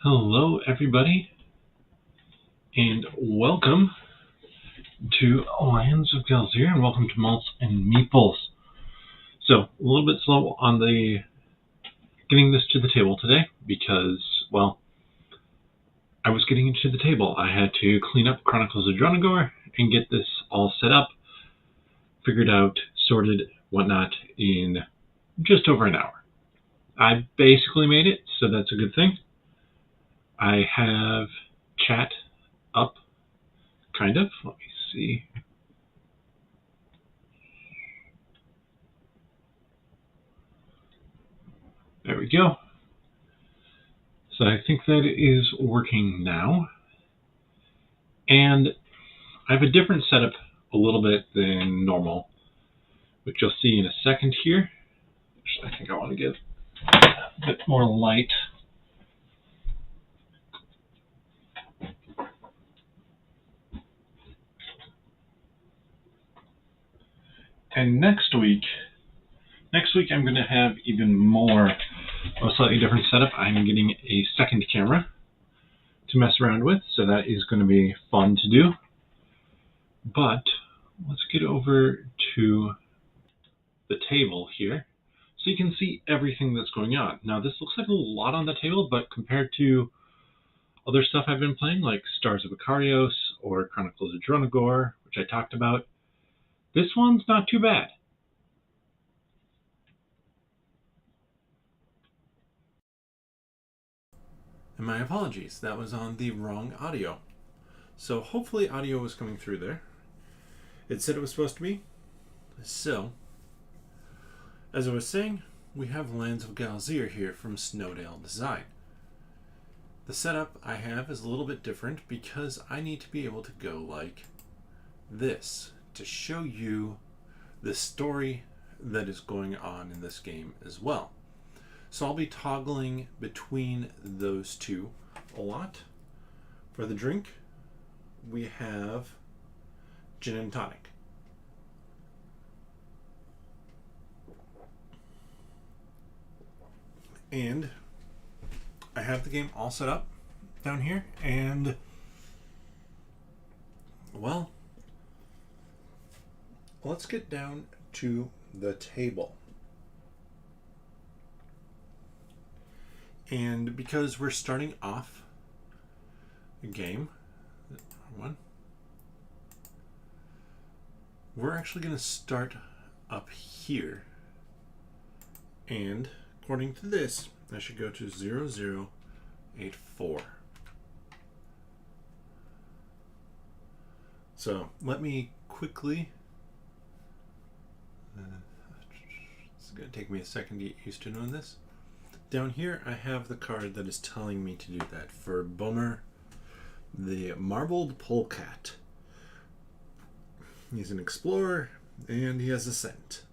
Hello, everybody, and welcome to Lands of Galzyr, and welcome to Malts and Meeples. So, a little bit slow on the getting this to the table today because, well, I was getting it to the table. I had to clean up Chronicles of Dronagor and get this all set up, figured out, sorted, whatnot, in just over an hour. I basically made it, so that's a good thing. I have chat up, kind of. Let me see. There we go. So I think that is working now. And I have a different setup a little bit than normal, which you'll see in a second here. Actually, I think I want to get a bit more light. And next week I'm going to have even more of a slightly different setup. I'm getting a second camera to mess around with, so that is going to be fun to do. But let's get over to the table here so you can see everything that's going on. Now, this looks like a lot on the table, but compared to other stuff I've been playing, like Stars of Ikarios or Chronicles of Dronagor, which I talked about, this one's not too bad. And my apologies, that was on the wrong audio. So hopefully audio was coming through there. It said it was supposed to be. So, as I was saying, we have Lands of Galzyr here from Snaowdale Design. The setup I have is a little bit different because I need to be able to go like this to show you the story that is going on in this game as well. So I'll be toggling between those two a lot. For the drink, we have gin and tonic. And I have the game all set up down here, and well, let's get down to the table. And because we're starting off a game, we're actually going to start up here. And according to this, I should go to 0084. So let me quickly, it's going to take me a second to get used to doing this. Down here I have the card that is telling me to do that for Bummer, the Marbled Polecat. He's an explorer and he has a scent.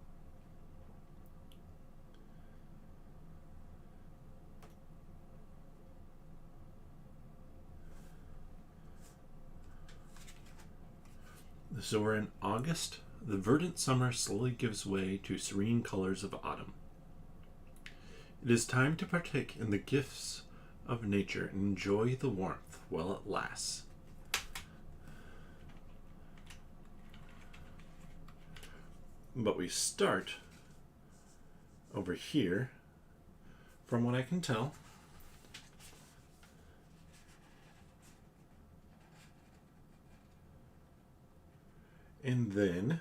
So we're in August. The verdant summer slowly gives way to serene colors of autumn. It is time to partake in the gifts of nature and enjoy the warmth while it lasts. But we start over here, from what I can tell. And then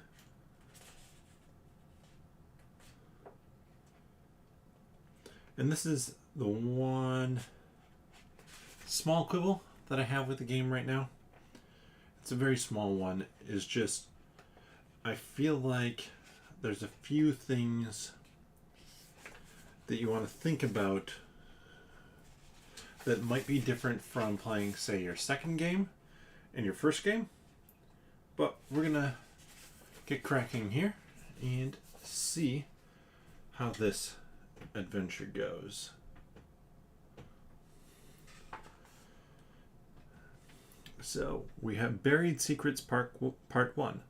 this is the one small quibble that I have with the game right now. It's a very small one. It's just, I feel like there's a few things that you want to think about that might be different from playing, say, your second game and your first game. But we're going to get cracking here and see how this adventure goes. So we have Buried Secrets Part 1.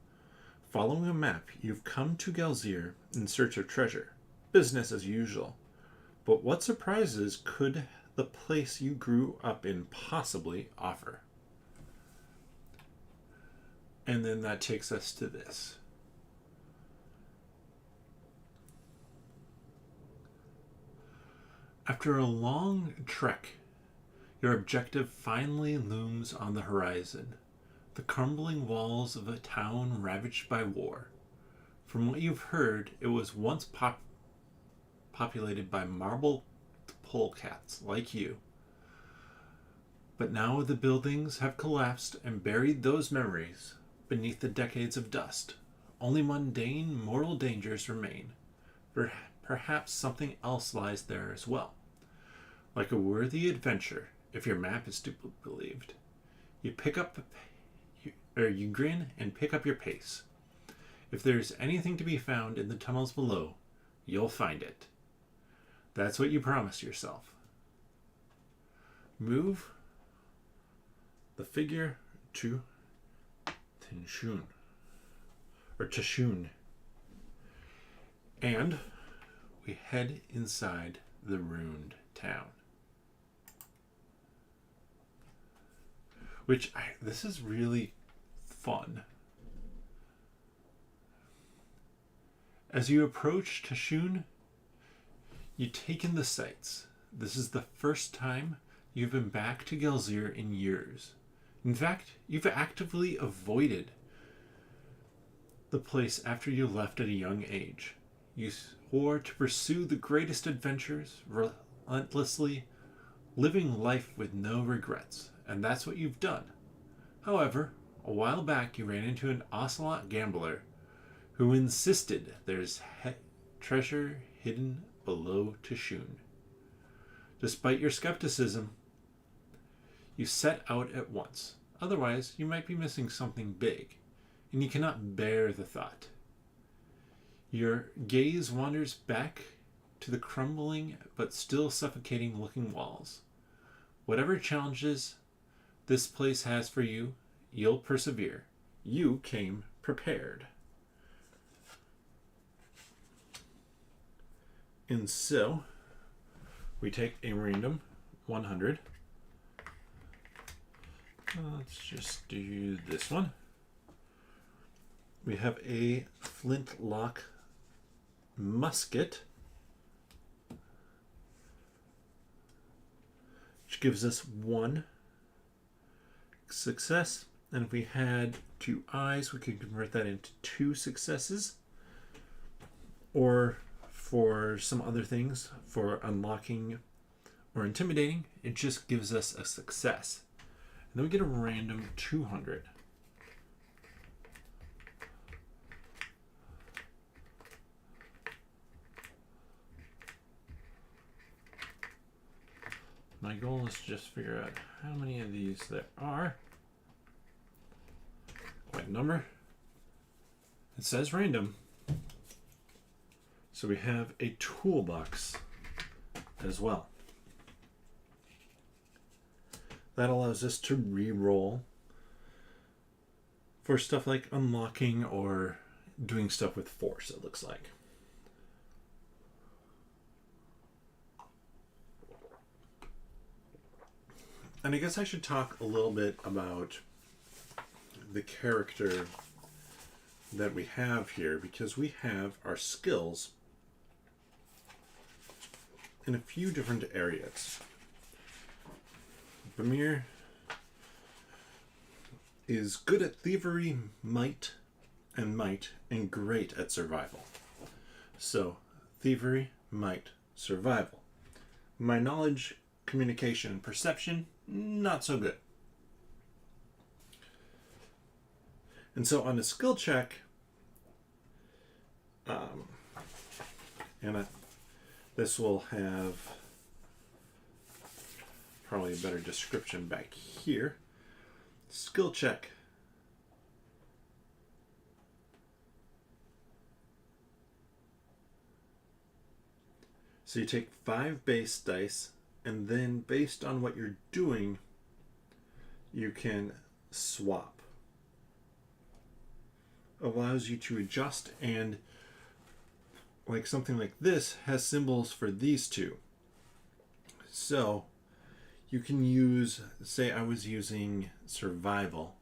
Following a map, you've come to Galzyr in search of treasure. Business as usual. But what surprises could the place you grew up in possibly offer. And then that takes us to this. After a long trek, your objective finally looms on the horizon. The crumbling walls of a town ravaged by war. From what you've heard, it was once populated by marble polecats like you. But now the buildings have collapsed and buried those memories beneath the decades of dust. Only mundane mortal dangers remain. Perhaps something else lies there as well. Like a worthy adventure, if your map is to be believed. You grin and pick up your pace. If there's anything to be found in the tunnels below, you'll find it. That's what you promise yourself. Move the figure to Tashun. And we head inside the ruined town. This is really fun. As you approach Tashun, you take in the sights. This is the first time you've been back to Galzyr in years. In fact, you've actively avoided the place after you left at a young age. You swore to pursue the greatest adventures, relentlessly, living life with no regrets, and that's what you've done. However, a while back you ran into an ocelot gambler who insisted there's treasure hidden below Tashun. Despite your skepticism, you set out at once. Otherwise, you might be missing something big, and you cannot bear the thought. Your gaze wanders back to the crumbling but still suffocating looking walls. Whatever challenges this place has for you, you'll persevere. You came prepared. And so, we take a random 100. Let's just do this one. We have a flintlock musket, which gives us 1 success. And if we had 2 eyes, we could convert that into 2 successes. Or for some other things, for unlocking or intimidating, it just gives us a success. And then we get a random 200. My goal is to just figure out how many of these there are. Quite a number. It says random. So we have a toolbox as well. That allows us to re-roll for stuff like unlocking or doing stuff with force, it looks like. And I guess I should talk a little bit about the character that we have here, because we have our skills in a few different areas. Bamir is good at thievery, might, and great at survival. So, thievery, might, survival. My knowledge, communication, and perception, not so good. And so on a skill check, this will have probably a better description back here. Skill check. So you take 5 base dice, and then based on what you're doing, you can swap. Allows you to adjust, and like something like this has symbols for these two. So You can use, say I was using survival,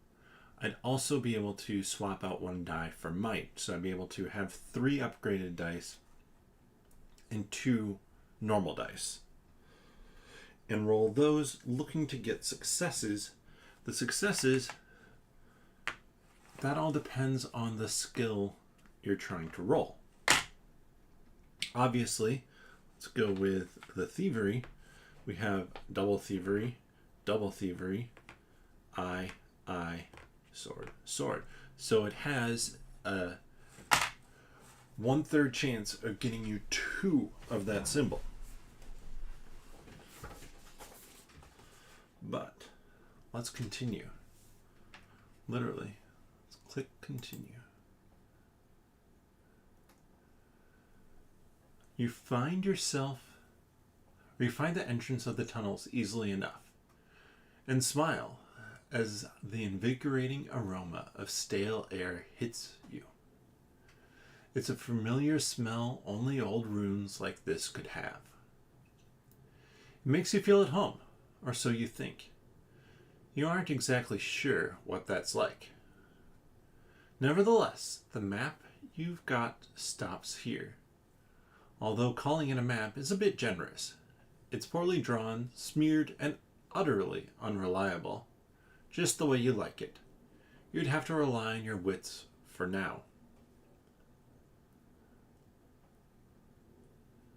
I'd also be able to swap out one die for might. So I'd be able to have 3 upgraded dice and 2 normal dice. And roll those looking to get successes. The successes, that all depends on the skill you're trying to roll. Obviously, let's go with the thievery. We have double thievery, eye, sword, sword. So it has a 1/3 chance of getting you 2 of that symbol. But let's continue. Literally, let's click continue. You find the entrance of the tunnels easily enough, and smile as the invigorating aroma of stale air hits you. It's a familiar smell only old ruins like this could have. It makes you feel at home, or so you think. You aren't exactly sure what that's like. Nevertheless, the map you've got stops here. Although calling it a map is a bit generous. It's poorly drawn, smeared, and utterly unreliable. Just the way you like it. You'd have to rely on your wits for now.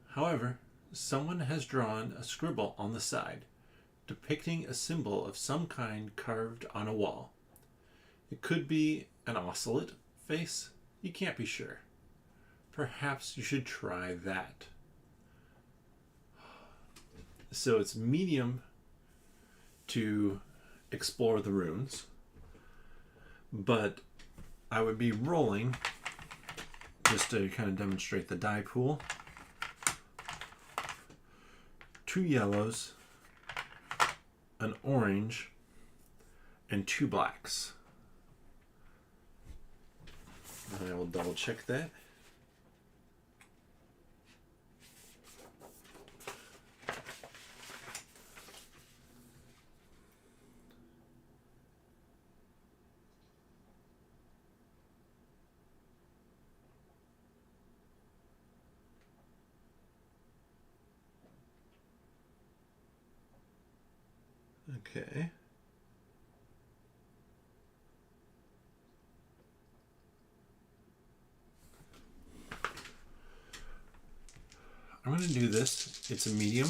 However, someone has drawn a scribble on the side, depicting a symbol of some kind carved on a wall. It could be an ocelot face, you can't be sure. Perhaps you should try that. So it's medium to explore the runes, but I would be rolling just to kind of demonstrate the die pool. 2 yellows, an orange, and 2 blacks. And I will double check that. Okay. I'm going to do this. It's a medium.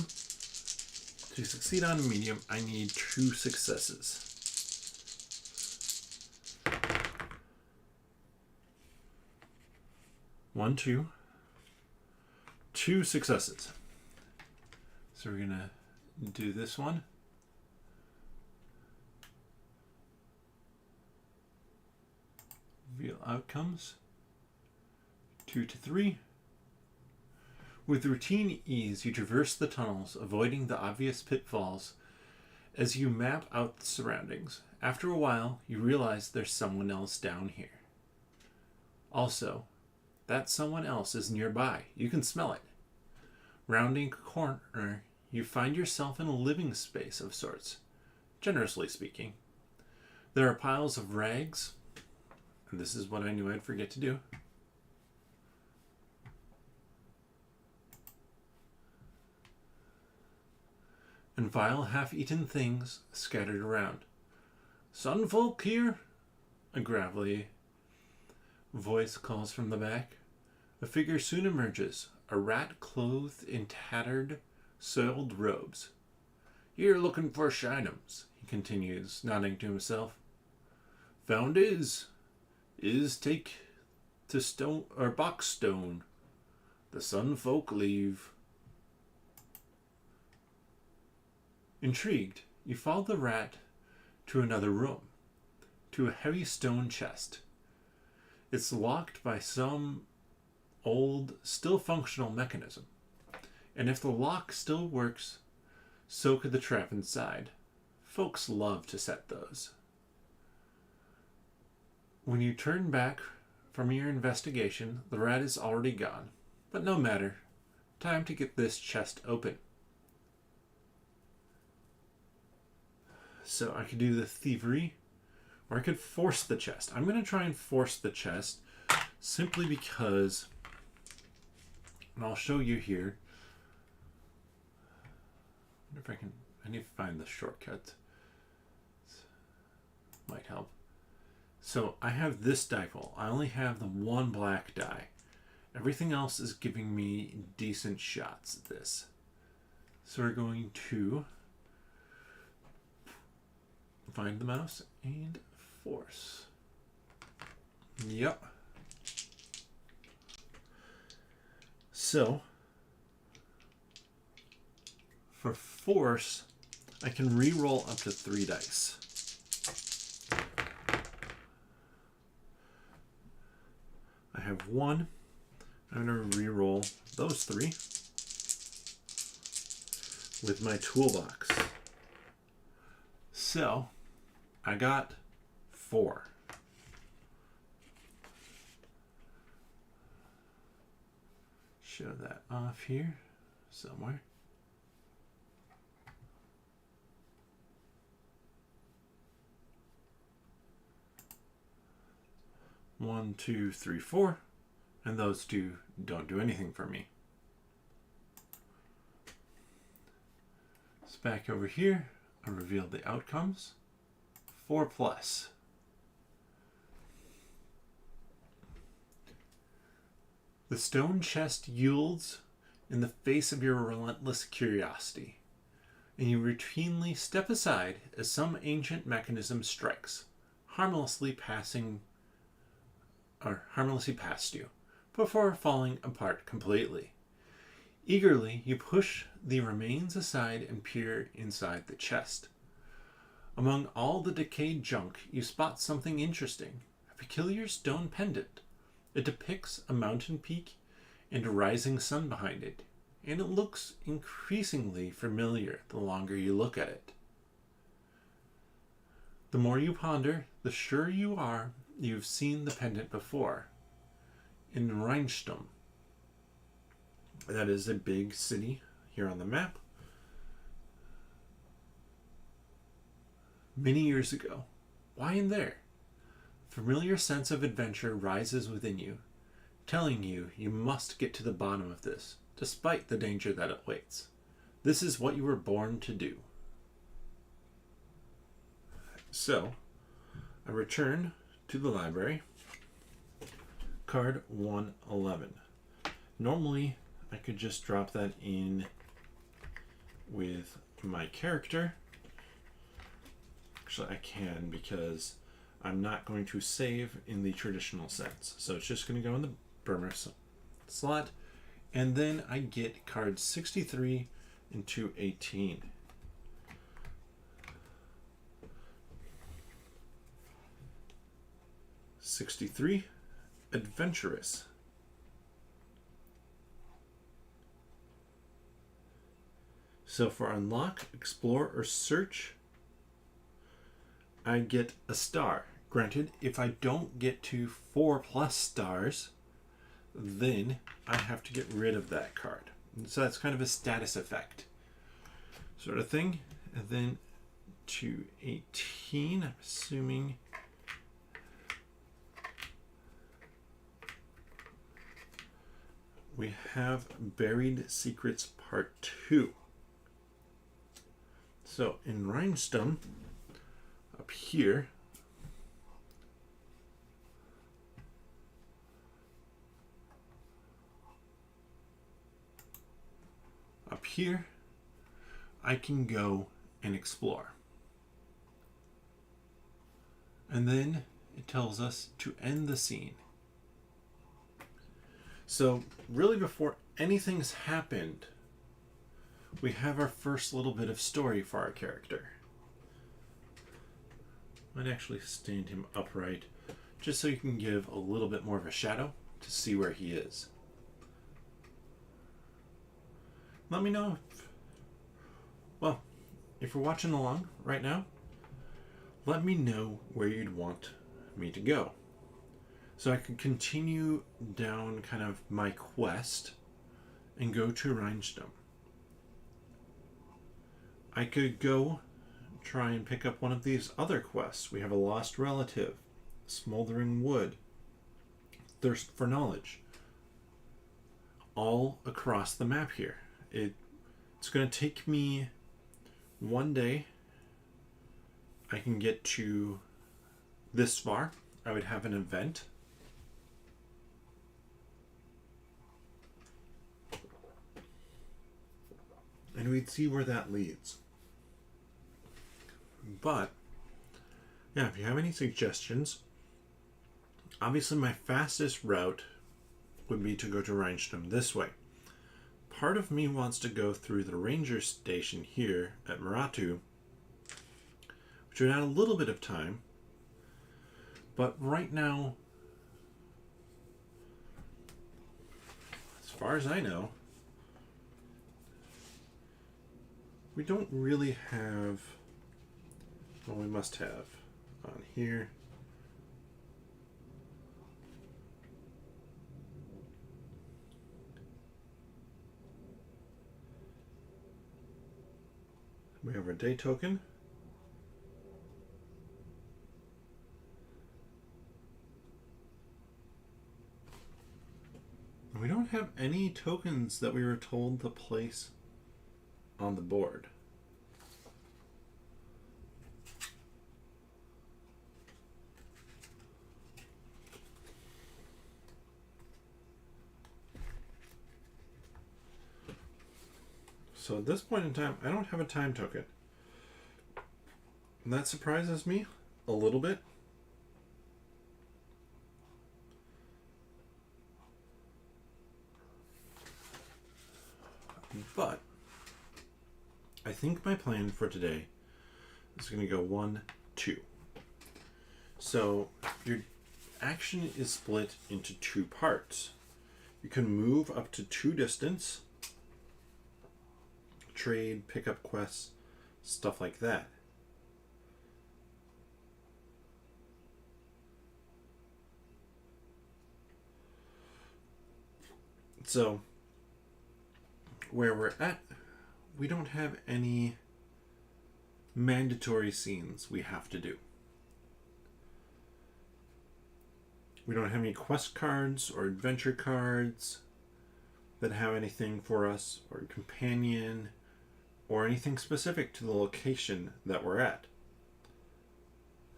To succeed on a medium, I need 2 successes. One, 2. 2 successes. So we're going to do this one. Reveal outcomes. 2 to 3. With routine ease, you traverse the tunnels, avoiding the obvious pitfalls as you map out the surroundings. After a while, you realize there's someone else down here. Also, that someone else is nearby. You can smell it. Rounding a corner, you find yourself in a living space of sorts, generously speaking. There are piles of rags, and this is what I knew I'd forget to do. And vile half-eaten things scattered around. "Sun folk here?" a gravelly voice calls from the back. A figure soon emerges, a rat clothed in tattered, soiled robes. "You're looking for Shinums," he continues, nodding to himself. "Found is take to stone or box stone. The sun folk leave." Intrigued, you follow the rat to another room, to a heavy stone chest. It's locked by some old, still functional mechanism, and if the lock still works, so could the trap inside. Folks love to set those. When you turn back from your investigation, the rat is already gone, but no matter. Time to get this chest open. So I could do the thievery, or I could force the chest. I'm going to try and force the chest simply because, and I'll show you here. I wonder if I need to find the shortcut. Might help. So I have this die pool. I only have the one black die. Everything else is giving me decent shots at this. So we're going to find the mouse and force. Yep. So for force, I can re-roll up to 3 dice. I have 1. I'm going to re-roll those 3 with my toolbox. So I got 4. Show that off here somewhere. One, 2, 3, 4, and those 2 don't do anything for me. So back over here, I revealed the outcomes. 4+. The stone chest yields in the face of your relentless curiosity, and you routinely step aside as some ancient mechanism strikes, harmlessly past you, before falling apart completely. Eagerly, you push the remains aside and peer inside the chest. Among all the decayed junk, you spot something interesting, a peculiar stone pendant. It depicts a mountain peak and a rising sun behind it, and it looks increasingly familiar the longer you look at it. The more you ponder, the surer you are you've seen the pendant before. In Rheinstum. That is a big city here on the map. Many years ago. Why in there? A familiar sense of adventure rises within you, telling you you must get to the bottom of this, despite the danger that awaits. This is what you were born to do. So, I return to the library. Card 111. Normally, I could just drop that in with my character. Actually, I can because I'm not going to save in the traditional sense. So it's just going to go in the burner slot. And then I get cards 63 and 218. '63, adventurous. So for unlock, explore, or search, I get a star. Granted, if I don't get to 4+ stars, then I have to get rid of that card. And so that's kind of a status effect sort of thing. And then 218, I'm assuming. We have Buried Secrets Part 2. So in Rheinstum, up here, I can go and explore. And then it tells us to end the scene. So really before anything's happened, we have our first little bit of story for our character. Might actually stand him upright just so you can give a little bit more of a shadow to see where he is. Let me know if you're watching along right now, let me know where you'd want me to go. So I can continue down kind of my quest and go to Rheinstum. I could go try and pick up one of these other quests. We have a lost relative, smoldering wood, thirst for knowledge, all across the map here. It's going to take me one day. I can get to this far. I would have an event. And we'd see where that leads. But, yeah, if you have any suggestions, obviously my fastest route would be to go to Rhinestone this way. Part of me wants to go through the ranger station here at Maratu, which would add a little bit of time. But right now, as far as I know, we don't really have, well, we must have on here. We have our day token. We don't have any tokens that we were told to place on the board. So at this point in time, I don't have a time token. And that surprises me a little bit. But I think my plan for today is going to go 1, 2. So your action is split into 2 parts. You can move up to 2 distance, trade, pick up quests, stuff like that. So where we're at, we don't have any mandatory scenes we have to do. We don't have any quest cards or adventure cards that have anything for us, or companion, or anything specific to the location that we're at.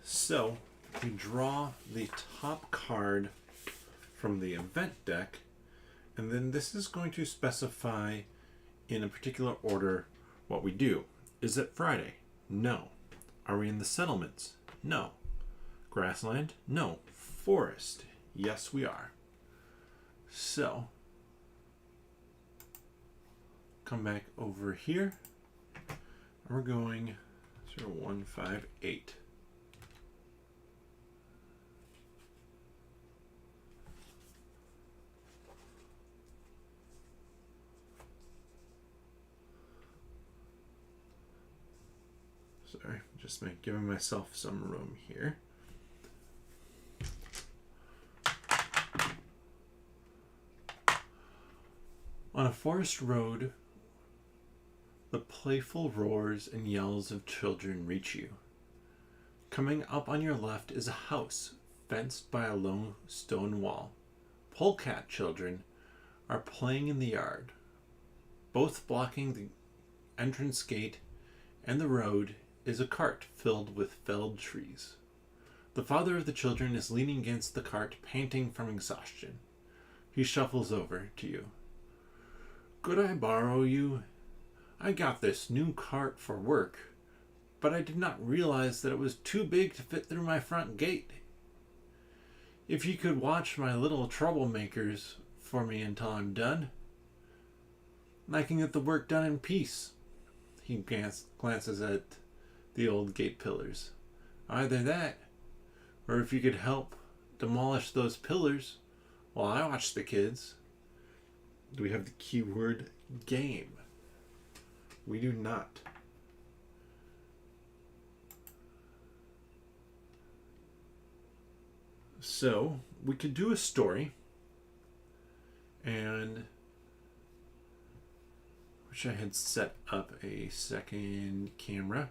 So we draw the top card from the event deck, and then this is going to specify in a particular order what we do. Is it Friday? No. Are we in the settlements? No. Grassland? No. Forest? Yes, we are. So, come back over here. We're going 0, 1, 5, 8. Sorry, just giving myself some room here. On a forest road, the playful roars and yells of children reach you. Coming up on your left is a house fenced by a low stone wall. Polecat children are playing in the yard, both blocking the entrance gate and the road is a cart filled with felled trees. The father of the children is leaning against the cart, panting from exhaustion. He shuffles over to you. Could I borrow you? I got this new cart for work, but I did not realize that it was too big to fit through my front gate. If you could watch my little troublemakers for me until I'm done, I can get the work done in peace. He glances at the old gate pillars. Either that, or if you could help demolish those pillars while I watch the kids. Do we have the keyword game? We do not. So, we could do a story, and wish I had set up a second camera.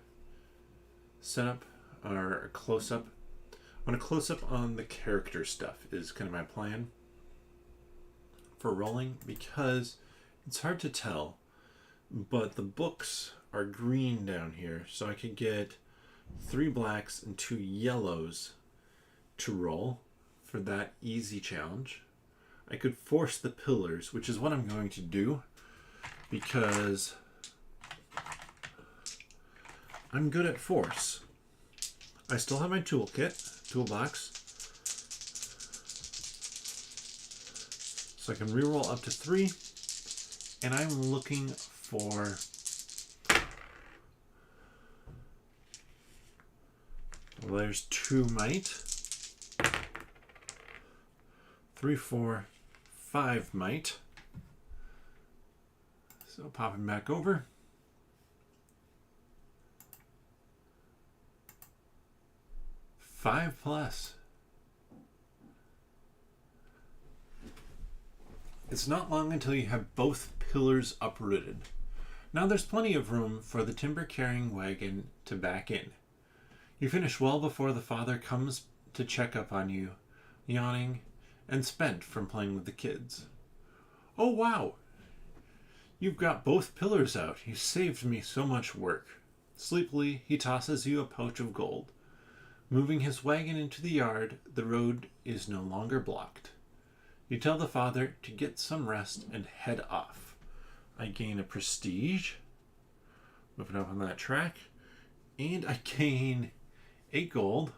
setup or a close-up. I want a close-up on the character stuff is kind of my plan for rolling, because it's hard to tell, but the books are green down here, so I could get 3 blacks and 2 yellows to roll for that easy challenge. I could force the pillars, which is what I'm going to do, because I'm good at force. I still have my toolbox, so I can reroll up to 3, and I'm looking for there's 2 might, 3, 4, 5 might. So popping back over. 5 plus. It's not long until you have both pillars uprooted. Now there's plenty of room for the timber-carrying wagon to back in. You finish well before the father comes to check up on you, yawning and spent from playing with the kids. Oh wow! You've got both pillars out. You saved me so much work. Sleepily, he tosses you a pouch of gold. Moving his wagon into the yard, the road is no longer blocked. You tell the father to get some rest and head off. I gain a prestige. Moving up on that track. And I gain 8 gold.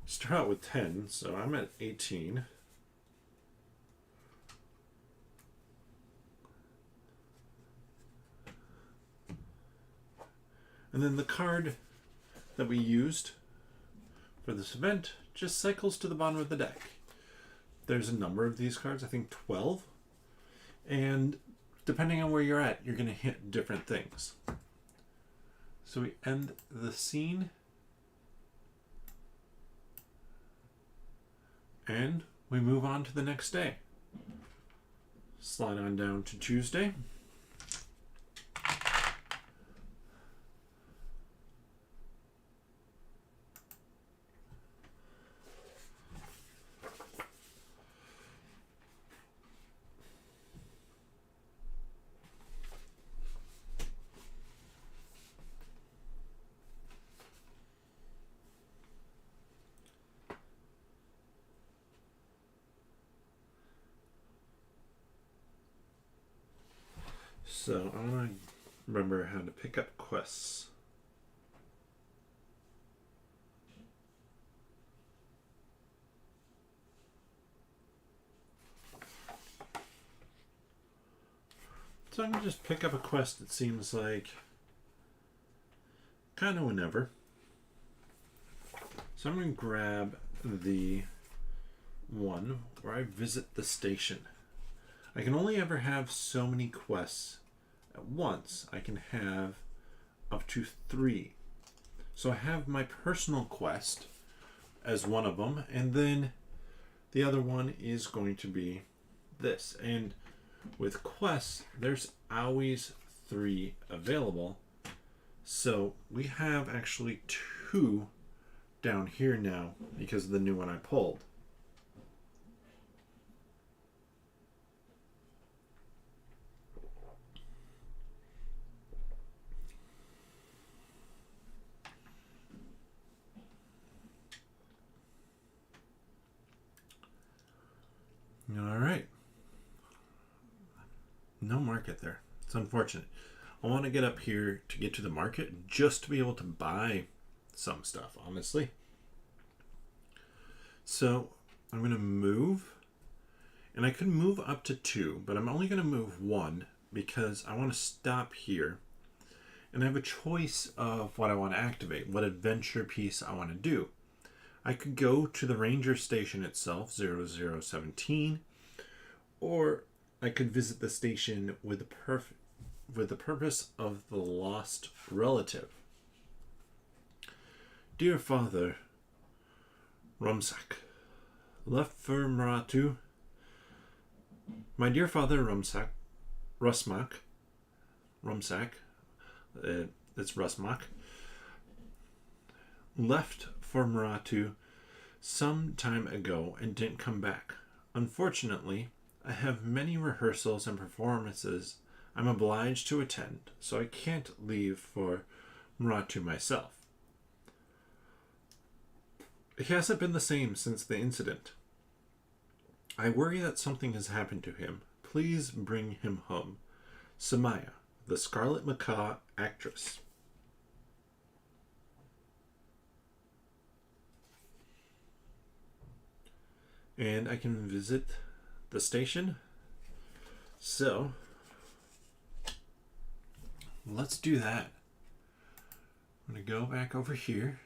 Start out with 10, so I'm at 18. And then the card that we used for this event just cycles to the bottom of the deck. There's a number of these cards, I think 12. And depending on where you're at, you're going to hit different things. So we end the scene. And we move on to the next day. Slide on down to Tuesday. So I want to remember how to pick up quests. So I'm going to just pick up a quest that seems like kind of whenever. So I'm going to grab the one where I visit the station. I can only ever have so many quests at once. I can have up to 3. So I have my personal quest as one of them, and then the other one is going to be this. And with quests, there's always 3 available. So we have actually 2 down here now because of the new one I pulled. All right. No market there. It's unfortunate. I want to get up here to get to the market just to be able to buy some stuff, honestly. So I'm going to move, and I could move up to 2, but I'm only going to move 1 because I want to stop here, and I have a choice of what I want to activate, what adventure piece I want to do. I could go to the ranger station itself, 0017, or I could visit the station with the purpose of the lost relative. Dear Father Rumsak, left for Maratu. My dear Father Rumsak, Rusmak, Rumsak, it's Rusmak, left for Muratu some time ago and didn't come back. Unfortunately, I have many rehearsals and performances I'm obliged to attend, so I can't leave for Muratu myself. He hasn't been the same since the incident. I worry that something has happened to him. Please bring him home. Samaya, the Scarlet Macaw actress. And I can visit the station. So, let's do that. I'm going to go back over here.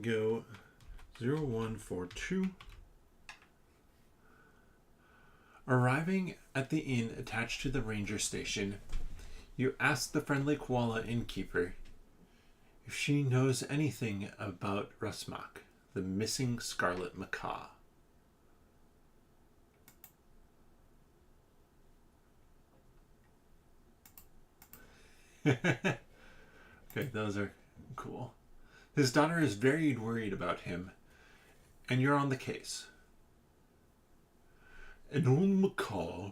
Go 0142. Arriving at the inn attached to the ranger station, you ask the friendly koala innkeeper if she knows anything about Rusmak, the missing scarlet macaw. Okay, those are cool. His daughter is very worried about him, and you're on the case. An old macaw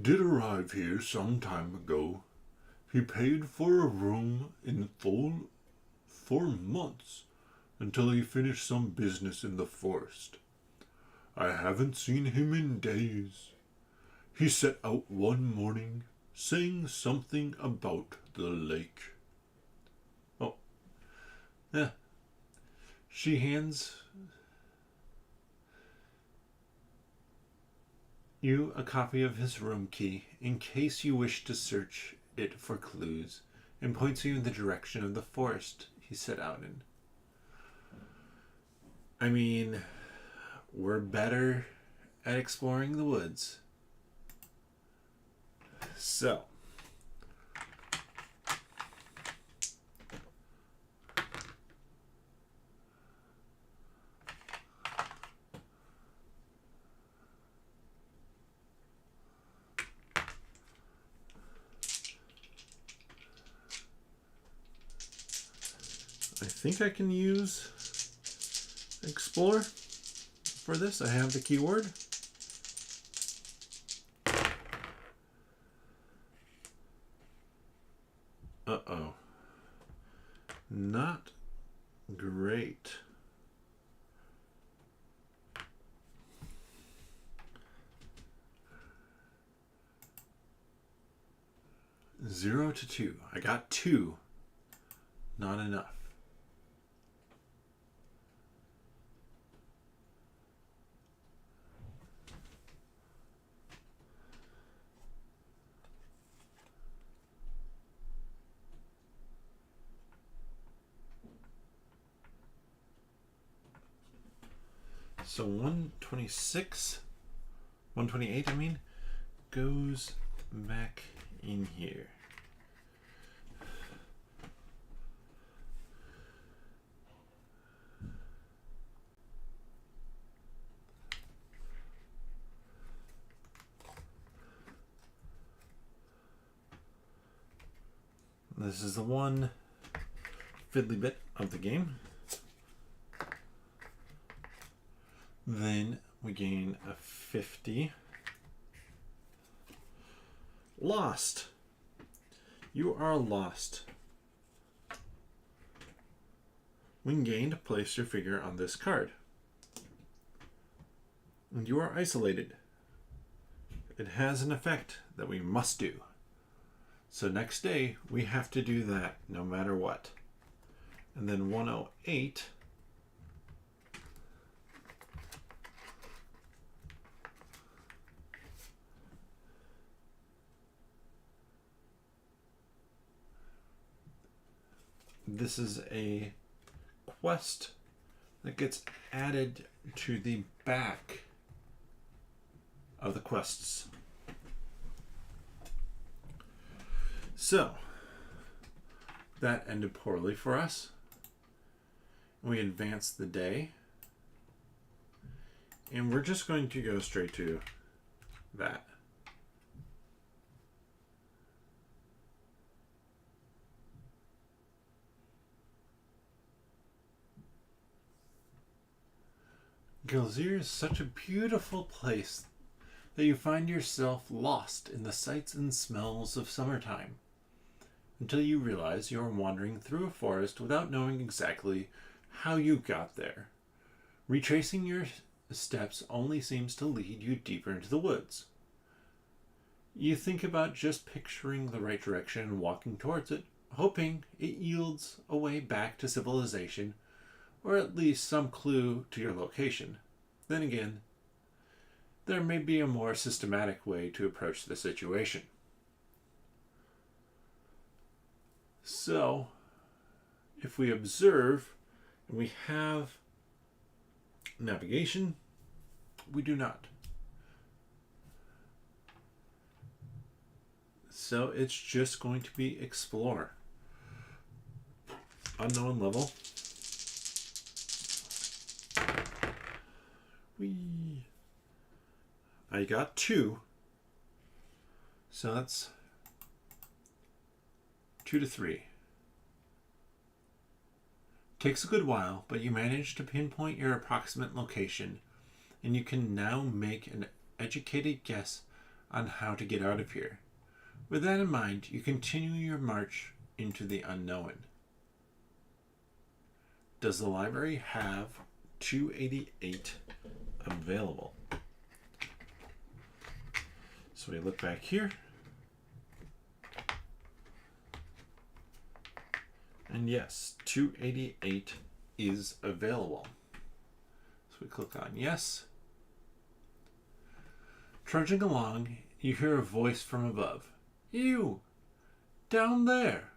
did arrive here some time ago. He paid for a room in full for months until he finished some business in the forest. I haven't seen him in days. He set out one morning saying something about the lake. Oh, yeah. She hands you a copy of his room key in case you wish to search it for clues, and points you in the direction of the forest he set out in. I mean, we're better at exploring the woods. So, I think I can use explore for this. I have the keyword. Uh-oh. Not great. Zero to 2. I got 2. Not enough. So 126, 128 I mean, goes back in here. This is the one fiddly bit of the game. Then we gain a 50. Lost. You are lost. When gained, place your figure on this card. And you are isolated. It has an effect that we must do. So next day, we have to do that no matter what. And then 108. This is a quest that gets added to the back of the quests. So, that ended poorly for us. We advanced the day. And we're just going to go straight to that. Galzyr is such a beautiful place that you find yourself lost in the sights and smells of summertime, until you realize you are wandering through a forest without knowing exactly how you got there. Retracing your steps only seems to lead you deeper into the woods. You think about just picturing the right direction and walking towards it, hoping it yields a way back to civilization, or at least some clue to your location. Then again, there may be a more systematic way to approach the situation. So, if we observe and we have navigation, we do not. So it's just going to be explore. Unknown level. I got 2. So that's 2 to 3. Takes a good while, but you manage to pinpoint your approximate location, and you can now make an educated guess on how to get out of here. With that in mind, you continue your march into the unknown. Does the library have 288 available? So we look back here. And yes, 288 is available. So we click on yes. Trudging along, you hear a voice from above. You! Down there!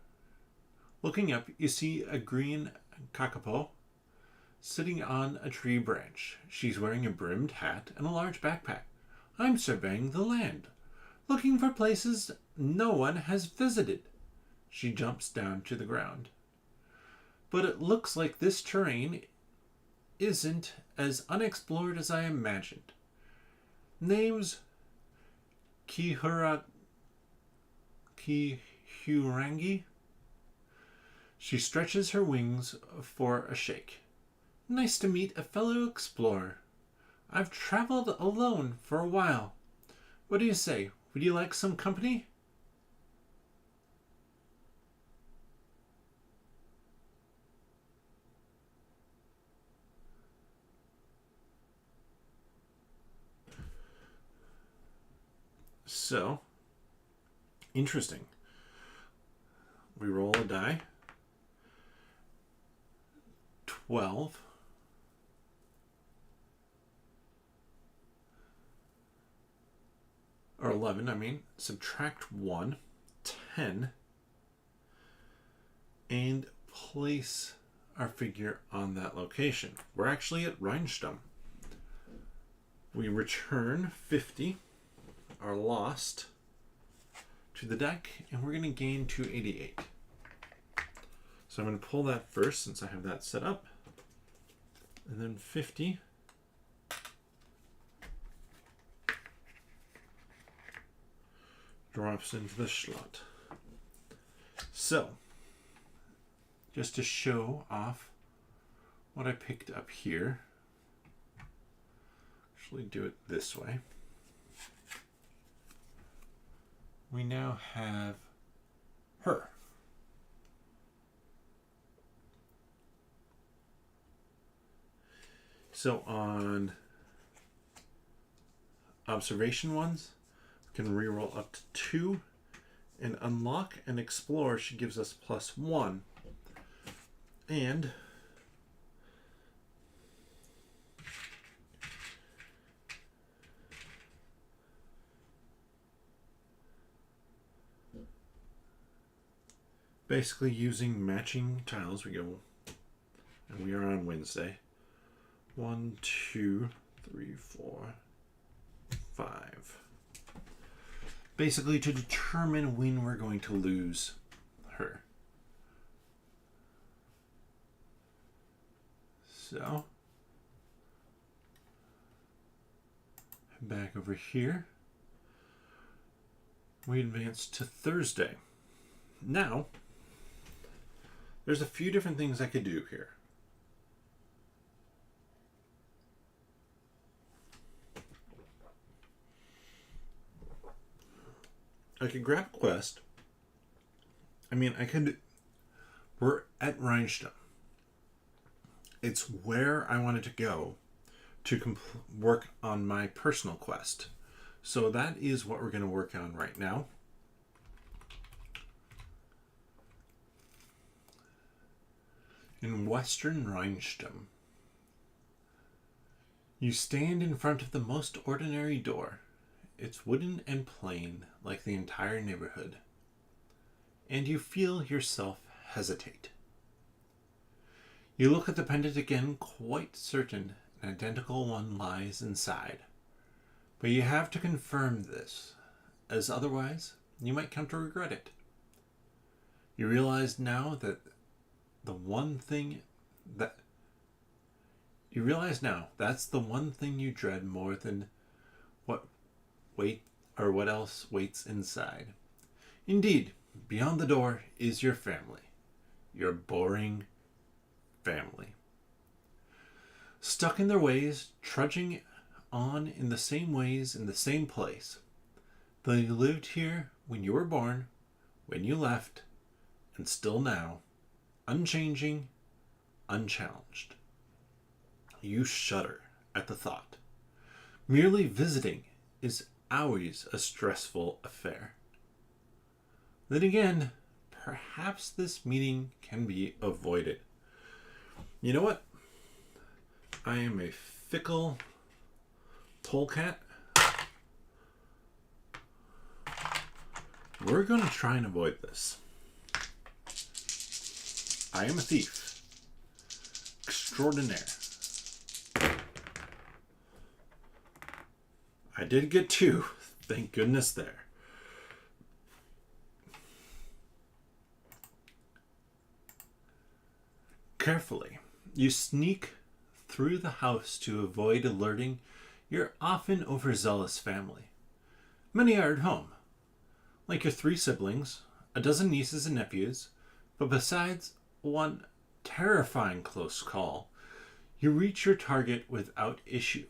Looking up, you see a green kakapo sitting on a tree branch. She's wearing a brimmed hat and a large backpack. I'm surveying the land, looking for places no one has visited. She jumps down to the ground. But it looks like this terrain isn't as unexplored as I imagined. Name's Kihurangi. She stretches her wings for a shake. Nice to meet a fellow explorer. I've traveled alone for a while. What do you say? Would you like some company? So, interesting. We roll a die. 12. Or 11, I mean. Subtract 1. 10. And place our figure on that location. We're actually at Rheinstamm. We return 50. Are lost to the deck, and we're going to gain 288. So I'm going to pull that first since I have that set up, and then 50 drops into the slot. So just to show off what I picked up here, actually do it this way. We now have her. So on observation ones, we can reroll up to 2, and unlock and explore. She gives us +1, and basically using matching tiles, we go, and we are on Wednesday. 1, 2, 3, 4, 5. Basically to determine when we're going to lose her. So, back over here. We advance to Thursday. Now, there's a few different things I could do here. I could grab a quest. I mean, I could... We're at Rhinestone. It's where I wanted to go to work on my personal quest. So that is what we're going to work on right now. In Western Rhinestone, you stand in front of the most ordinary door. It's wooden and plain, like the entire neighborhood. And you feel yourself hesitate. You look at the pendant again, quite certain an identical one lies inside. But you have to confirm this, as otherwise you might come to regret it. You realize now that's the one thing you dread more than what else waits inside. Indeed, beyond the door is your family. Your boring family. Stuck in their ways, trudging on in the same ways in the same place. They lived here when you were born, when you left, and still now, unchanging, unchallenged. You shudder at the thought. Merely visiting is always a stressful affair. Then again, perhaps this meeting can be avoided. You know what? I am a fickle polecat. We're going to try and avoid this. I am a thief extraordinaire. I did get 2. Thank goodness there. Carefully, you sneak through the house to avoid alerting your often overzealous family. Many are at home, like your 3 siblings, a dozen nieces and nephews, but besides one terrifying close call, you reach your target without issue.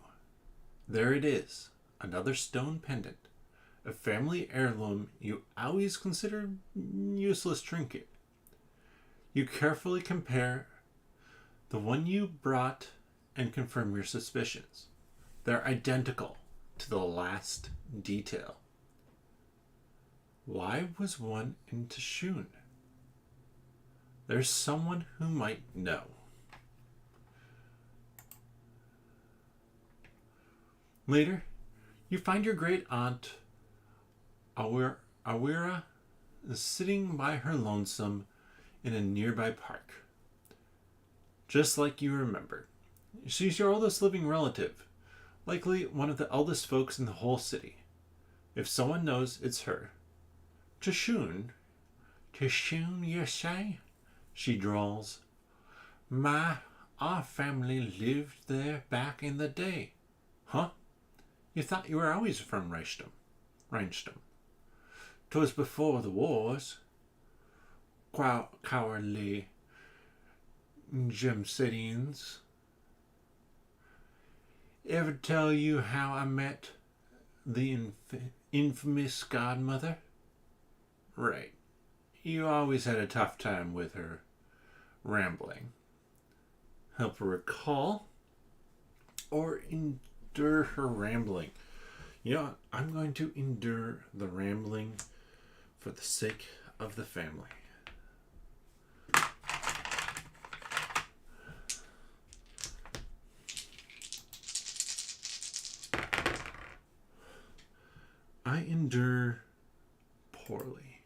There it is, another stone pendant, a family heirloom you always consider useless trinket. You carefully compare the one you brought and confirm your suspicions. They're identical to the last detail. Why was one in Tashun? There's someone who might know. Later, you find your great aunt Awira is sitting by her lonesome in a nearby park. Just like you remembered. She's your oldest living relative, likely one of the eldest folks in the whole city. If someone knows, it's her. Tashun, you say? She drawls. Our family lived there back in the day. Huh? You thought you were always from Rhinestone. 'Twas before the wars. Cowardly Gemcidians. Ever tell you how I met the infamous godmother? Right. You always had a tough time with her rambling. Help her recall or endure her rambling. You know, I'm going to endure the rambling for the sake of the family. I endure poorly.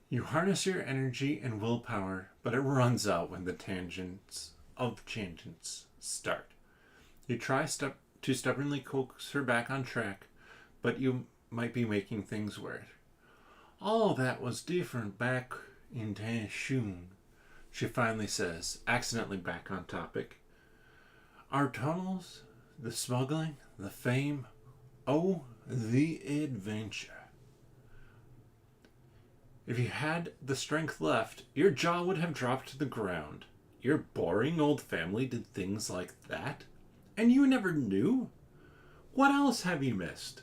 You harness your energy and willpower, but it runs out when the tangents start. You try to stubbornly coax her back on track, but you might be making things worse. All that was different back in Tashun, she finally says, accidentally back on topic. Our tunnels, the smuggling, the fame, oh, the adventure. If you had the strength left, your jaw would have dropped to the ground. Your boring old family did things like that, and you never knew? What else have you missed?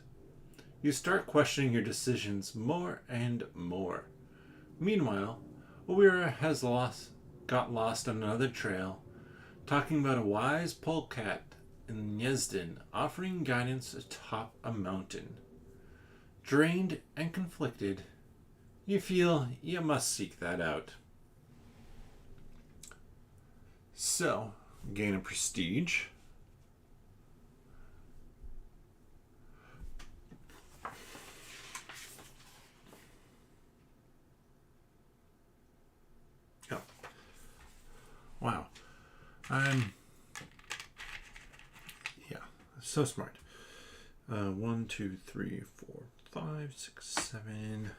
You start questioning your decisions more and more. Meanwhile, Owira has got lost on another trail, talking about a wise polecat in Yezden offering guidance atop a mountain. Drained and conflicted, you feel you must seek that out. So, gain a prestige. Oh. Wow. Yeah, so smart. 1, 2, 3, 4, 5, 6, 7.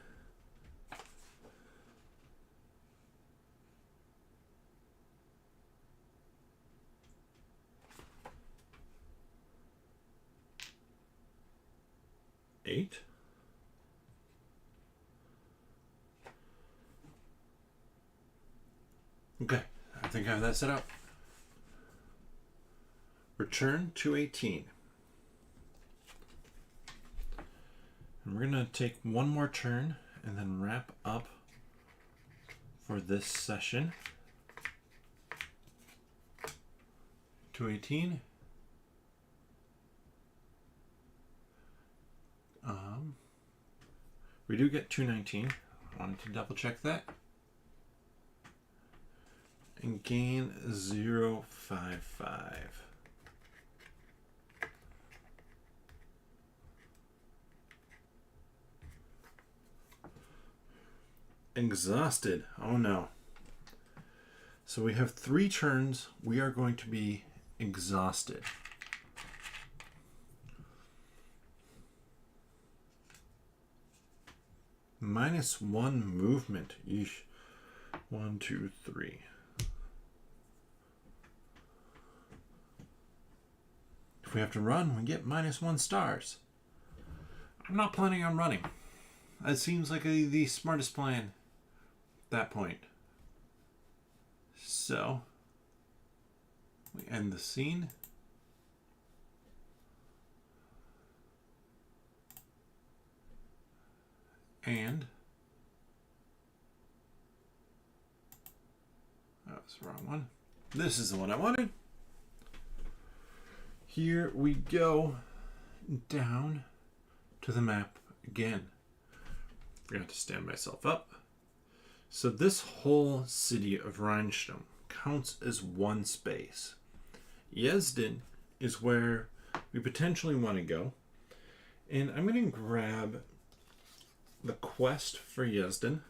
Eight. Okay, I think I have that set up. Return to 18. And we're going to take one more turn and then wrap up for this session. To 18. We do get 219. I wanted to double check that. And gain 0.55. Exhausted. Oh no. So we have 3 turns. We are going to be exhausted. -1 movement. Yeesh. 1, 2, 3. If we have to run, we get -1 stars. I'm not planning on running. That seems like the smartest plan at that point. So, we end the scene. And that was the wrong one. This is the one I wanted. Here we go down to the map again. Forgot to stand myself up. So this whole city of Rhinestone counts as one space. Yezden is where we potentially want to go. And I'm going to grab the quest for Yezden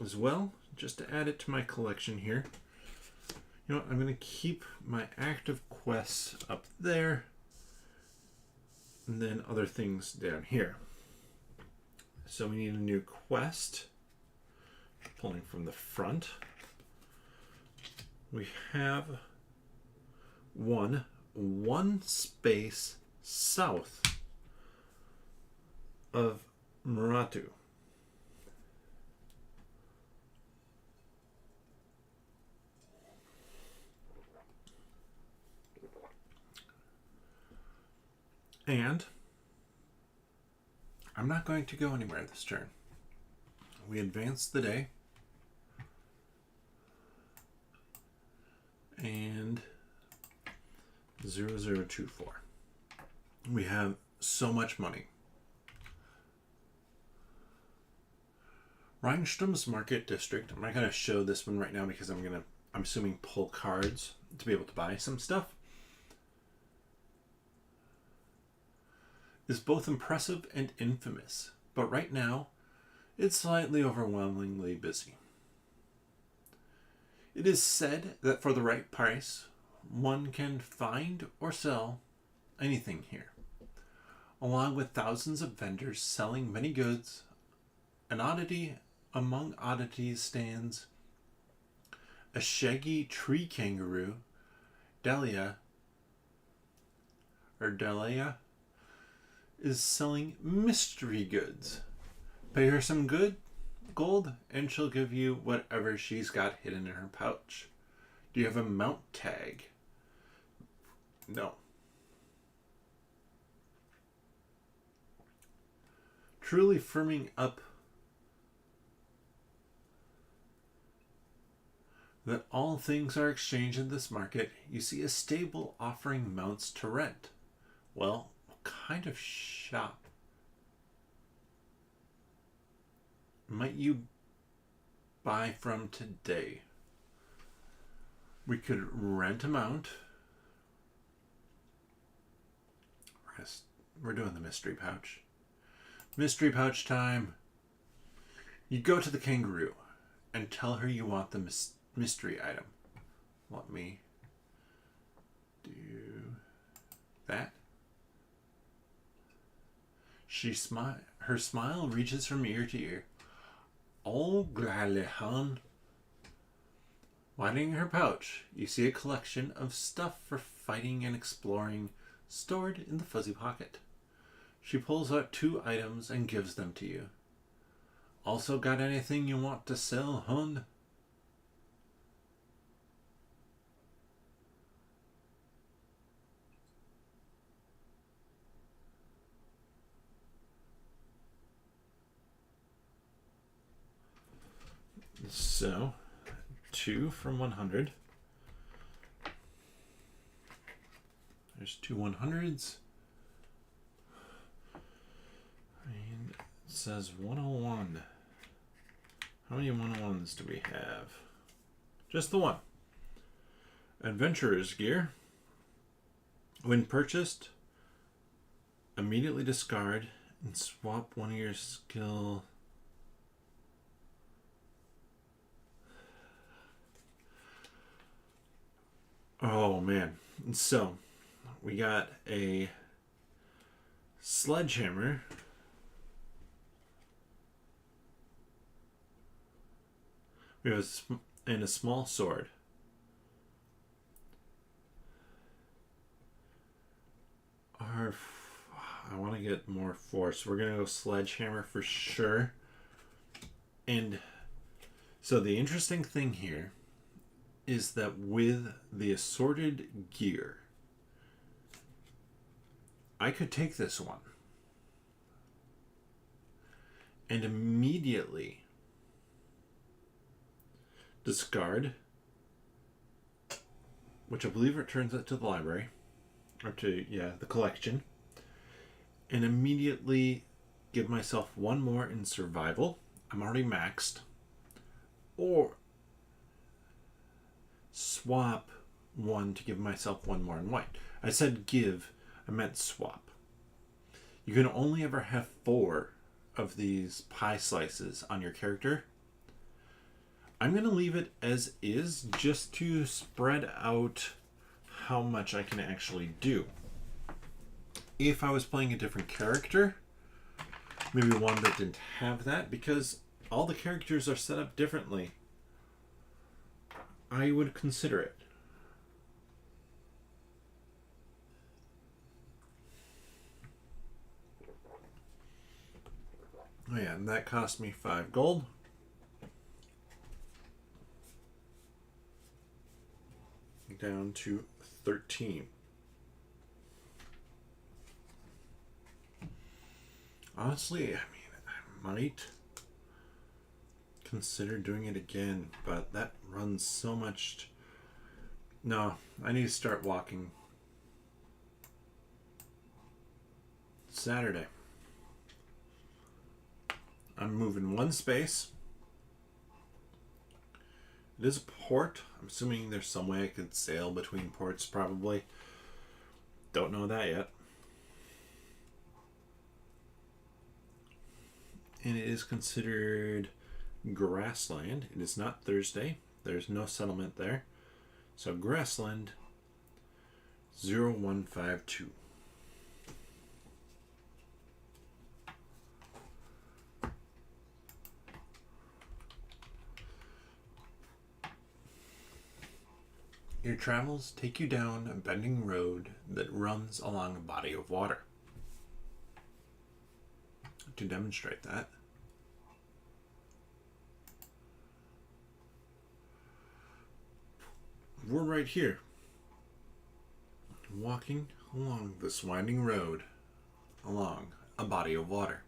as well, just to add it to my collection here. You know what, I'm going to keep my active quests up there and then other things down here. So we need a new quest. Pulling from the front. We have one space south of Muratu. And I'm not going to go anywhere this turn. We advance the day. And 0024. We have so much money. Rhinestone's Market District. I'm not going to show this one right now because I'm assuming pull cards to be able to buy some stuff. Is both impressive and infamous, but right now it's slightly overwhelmingly busy. It is said that for the right price, one can find or sell anything here, along with thousands of vendors selling many goods. An oddity among oddities stands a shaggy tree kangaroo, Delia, is selling mystery goods. Pay her some gold and she'll give you whatever she's got hidden in her pouch. Do you have a mount tag? No. truly firming up that all things are exchanged in this market, you see a stable offering mounts to rent. Well, what kind of shop might you buy from today? We could rent a mount. We're doing the mystery pouch. Mystery pouch time. You go to the kangaroo and tell her you want the mystery item. Let me do that. Her smile reaches from ear to ear. Oh, gladly, hon. Winding her pouch, you see a collection of stuff for fighting and exploring stored in the fuzzy pocket. She pulls out 2 items and gives them to you. Also got anything you want to sell, hon? So, 2 from 100. There's 2 100s. And it says 101. How many 101s do we have? Just the one. Adventurer's gear. When purchased, immediately discard and swap one of your skill. Oh man. So, we got a sledgehammer. We have a small sword. I want to get more force. We're going to go sledgehammer for sure. And so the interesting thing here is that with the assorted gear, I could take this one and immediately discard, which I believe returns it to the library, or to, the collection, and immediately give myself 1 more in survival. I'm already maxed. Or swap 1 to give myself 1 more in white. I said give, I meant swap. You can only ever have 4 of these pie slices on your character. I'm going to leave it as is just to spread out how much I can actually do. If I was playing a different character, maybe one that didn't have that, because all the characters are set up differently, I would consider it. Oh yeah, and that cost me 5 gold. Down to 13. Honestly, I mean, I might consider doing it again, but that runs so much. No, I need to start walking. Saturday. I'm moving 1 space. It is a port. I'm assuming there's some way I could sail between ports, probably. Don't know that yet. And it is considered grassland. It is not Thursday. There's no settlement there. So grassland 0152. Your travels take you down a bending road that runs along a body of water. To demonstrate that, we're right here, walking along this winding road along a body of water.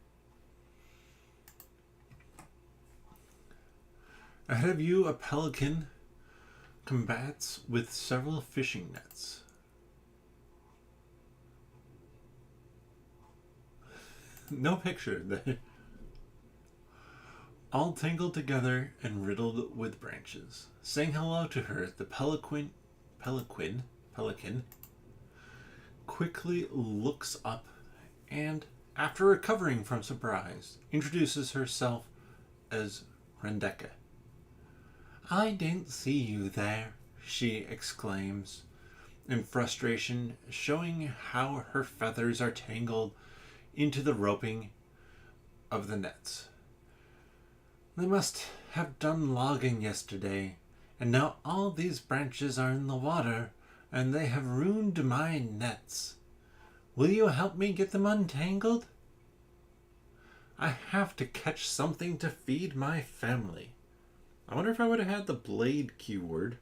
Ahead of you, a pelican combats with several fishing nets. No picture there. All tangled together and riddled with branches. Saying hello to her, the pelican quickly looks up and, after recovering from surprise, introduces herself as Rendeka. I didn't see you there, she exclaims, in frustration, showing how her feathers are tangled into the roping of the nets. They must have done logging yesterday, and now all these branches are in the water, and they have ruined my nets. Will you help me get them untangled? I have to catch something to feed my family. I wonder if I would have had the blade keyword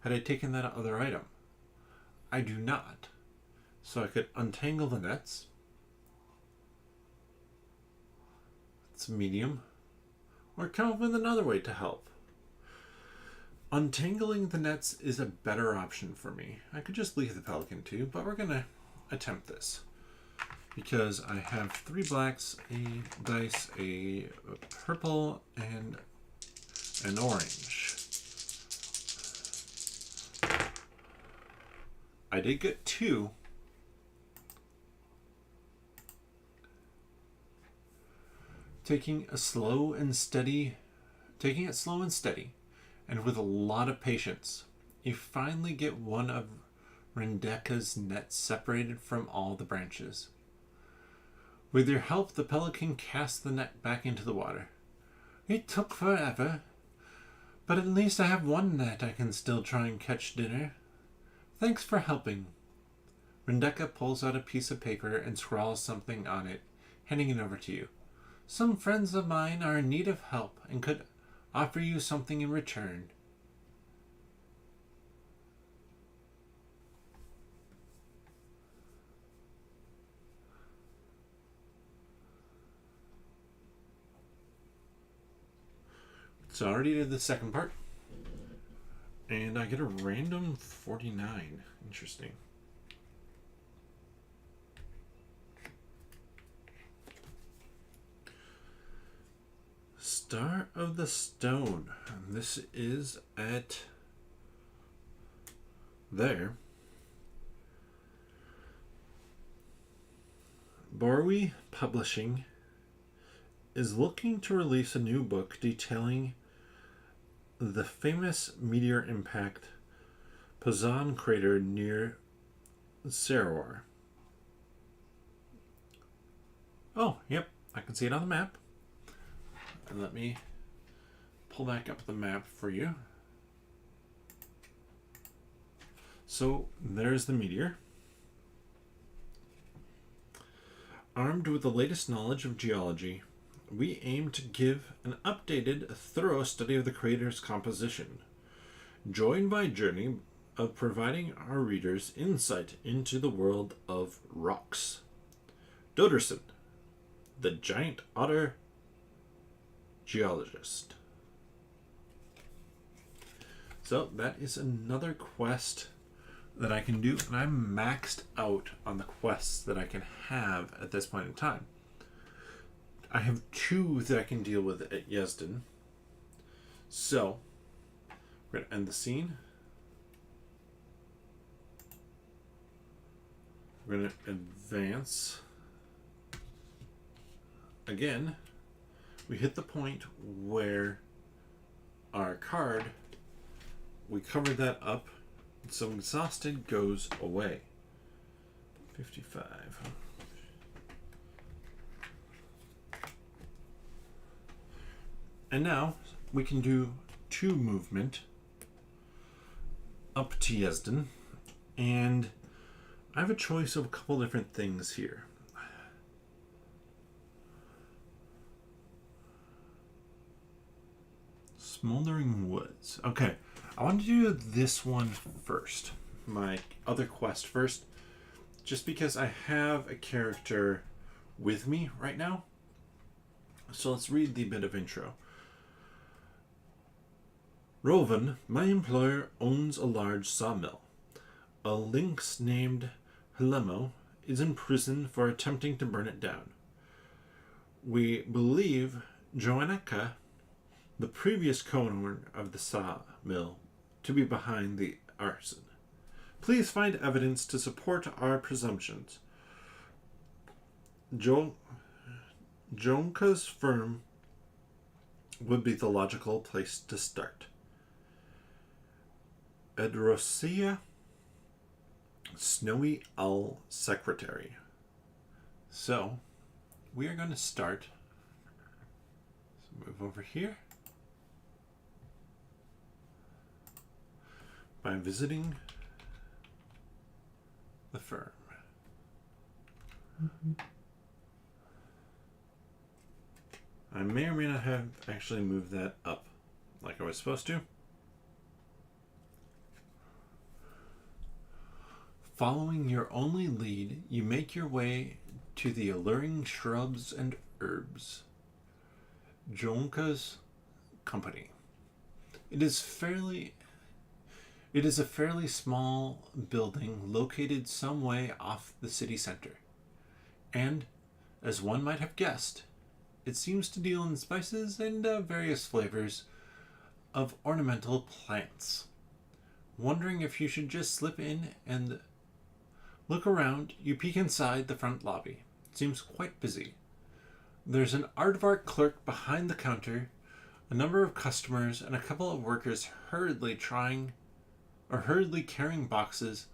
had I taken that other item. I do not. So I could untangle the nets. It's medium. Or come up with another way to help. Untangling the nets is a better option for me. I could just leave the pelican too, but we're going to attempt this. Because I have 3 blacks, a dice, a purple, and an orange. I did get 2. Taking it slow and steady, and with a lot of patience, you finally get one of Rendeka's nets separated from all the branches. With your help, the pelican casts the net back into the water. It took forever, but at least I have one net I can still try and catch dinner. Thanks for helping. Rendeka pulls out a piece of paper and scrawls something on it, handing it over to you. Some friends of mine are in need of help and could offer you something in return. So I already did the second part. And I get a random 49. Interesting. Star of the Stone. This is at there. Borwe Publishing is looking to release a new book detailing the famous meteor impact Poisson crater near Sarawar. Oh, yep, I can see it on the map. And let me pull back up the map for you. So there's the meteor. Armed with the latest knowledge of geology, we aim to give an updated, thorough study of the crater's composition, joined by a journey of providing our readers insight into the world of rocks. Doderson, the giant otter geologist. So that is another quest that I can do, and I'm maxed out on the quests that I can have at this point in time. I have 2 that I can deal with at Yezden. So we're going to end the scene. We're going to advance. Again, we hit the point where our card, we covered that up, so exhausted goes away. 55. And now we can do 2 movement up to Yezden, and I have a choice of a couple different things here. Smoldering Woods. Okay, I want to do this one first. My other quest first. Just because I have a character with me right now. So let's read the bit of intro. Rovan, my employer, owns a large sawmill. A lynx named Helemo is in prison for attempting to burn it down. We believe Joannika, the previous co-owner of the sawmill, to be behind the arson. Please find evidence to support our presumptions. Jonka's firm would be the logical place to start. Edrosia, Snowy Owl Secretary. So, we are going to start. Let's move over here. By visiting the firm. I may or may not have actually moved that up like I was supposed to. Following your only lead, you make your way to the alluring shrubs and herbs. Jonka's company. It is a fairly small building located some way off the city center. And, as one might have guessed, it seems to deal in spices and various flavors of ornamental plants. Wondering if you should just slip in and look around, you peek inside the front lobby. It seems quite busy. There's an aardvark clerk behind the counter, a number of customers, and a couple of workers hurriedly carrying boxes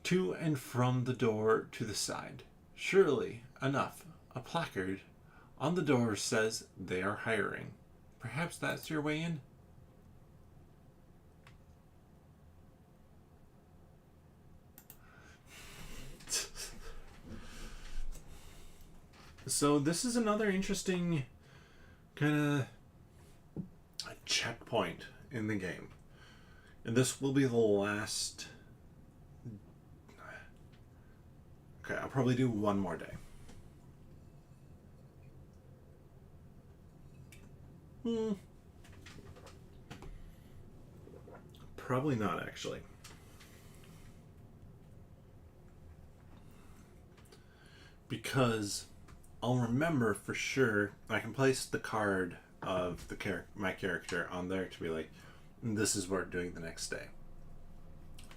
to and from the door to the side. Surely enough, a placard on the door says they are hiring. Perhaps that's your way in? So this is another interesting kind of checkpoint in the game. And this will be the last... Okay, I'll probably do one more day. Probably not, actually. Because I'll remember for sure. I can place the card of my character on there to be like, this is what we're doing the next day.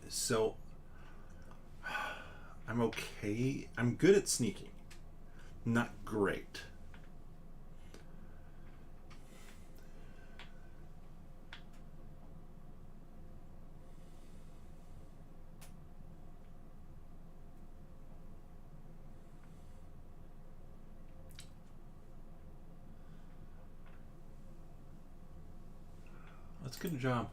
So I'm okay. I'm good at sneaking. Not great. Let's get a job.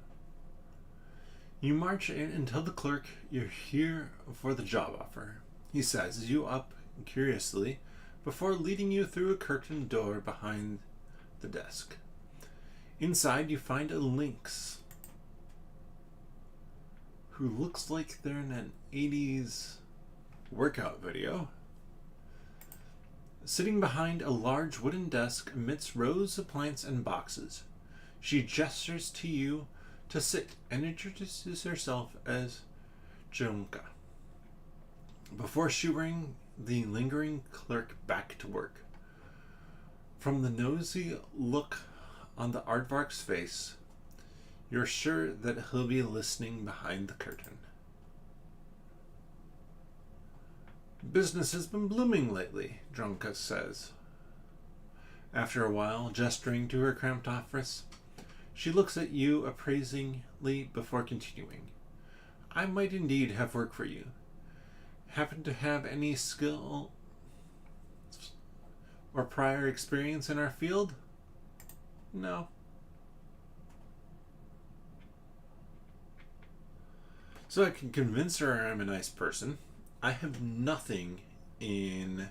You march in and tell the clerk you're here for the job offer. He sizes you up curiously before leading you through a curtained door behind the desk. Inside you find a lynx who looks like they're in an 80s workout video. Sitting behind a large wooden desk amidst rows of plants and boxes. She gestures to you to sit and introduces herself as Jonka, before shooing the lingering clerk back to work. From the nosy look on the aardvark's face, you're sure that he'll be listening behind the curtain. Business has been blooming lately, Jonka says. After a while, gesturing to her cramped office, she looks at you appraisingly before continuing. I might indeed have work for you. Happen to have any skill or prior experience in our field? No. So I can convince her I'm a nice person. I have nothing in...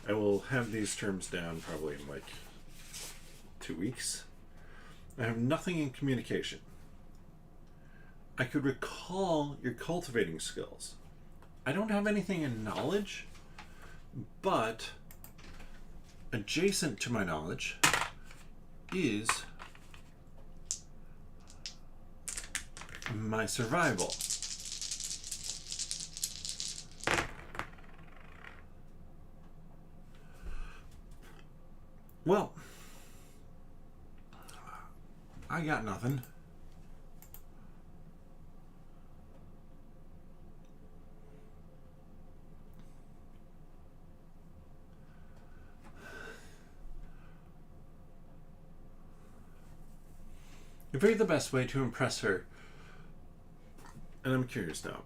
I will have these terms down probably in like 2 weeks. I have nothing in communication. I could recall your cultivating skills. I don't have anything in knowledge, but adjacent to my knowledge is my survival. Well, I got nothing. You figured the best way to impress her, and I'm curious now.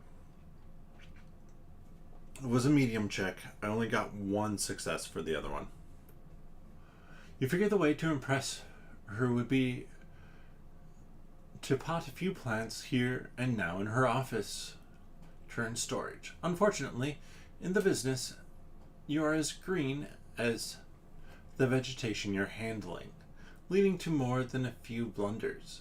It was a medium check. I only got one success for the other one. You figured the way to impress her would be to pot a few plants here and now in her office turned storage. Unfortunately, in the business, you are as green as the vegetation you're handling, leading to more than a few blunders.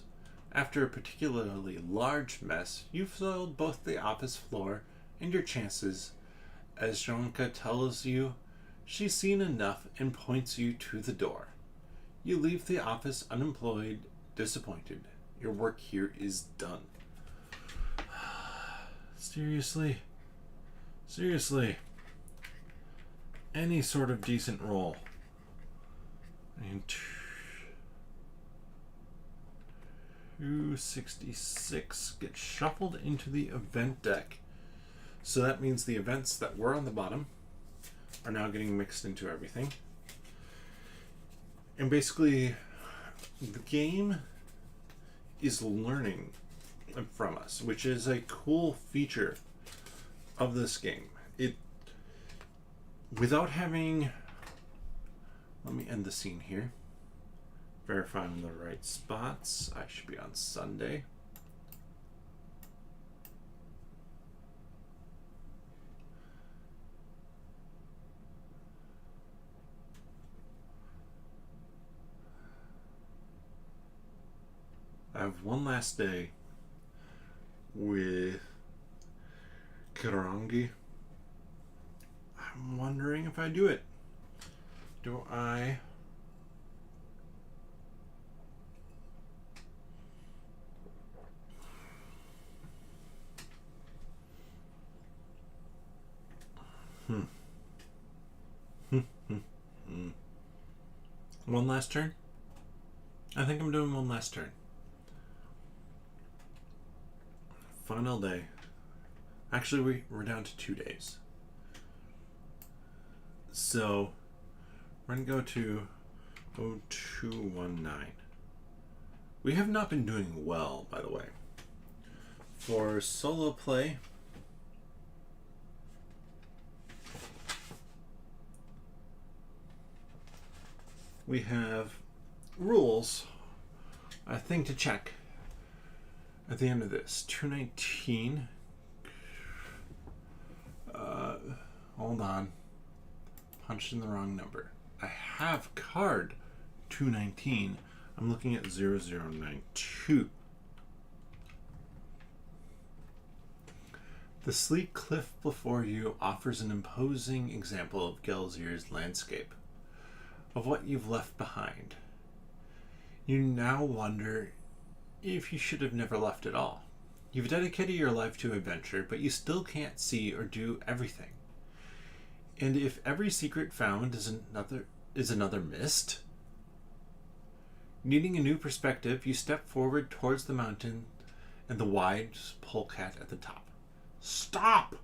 After a particularly large mess, you've soiled both the office floor and your chances, as Jonka tells you she's seen enough and points you to the door. You leave the office unemployed, disappointed. Your work here is done. Seriously? Any sort of decent roll. And 266 get shuffled into the event deck. So that means the events that were on the bottom are now getting mixed into everything. And basically, the game is learning from us, which is a cool feature of this game. Without having, let me end the scene here. Verify I'm in the right spots. I should be on Sunday. I have one last day with Karangi. I'm wondering if I do it. Do I? One last turn? I think I'm doing one last turn. Final day. Actually, we're down to 2 days. So, we're going to go to 0219. We have not been doing well, by the way. For solo play, we have rules, a thing to check at the end of this. 219. Hold on. Punched in the wrong number. I have card 219. I'm looking at 0092. The sleek cliff before you offers an imposing example of Galzyr's landscape, of what you've left behind. You now wonder if you should have never left at all. You've dedicated your life to adventure, but you still can't see or do everything. And if every secret found is another mist? Needing a new perspective, you step forward towards the mountain and the wide polecat at the top. Stop!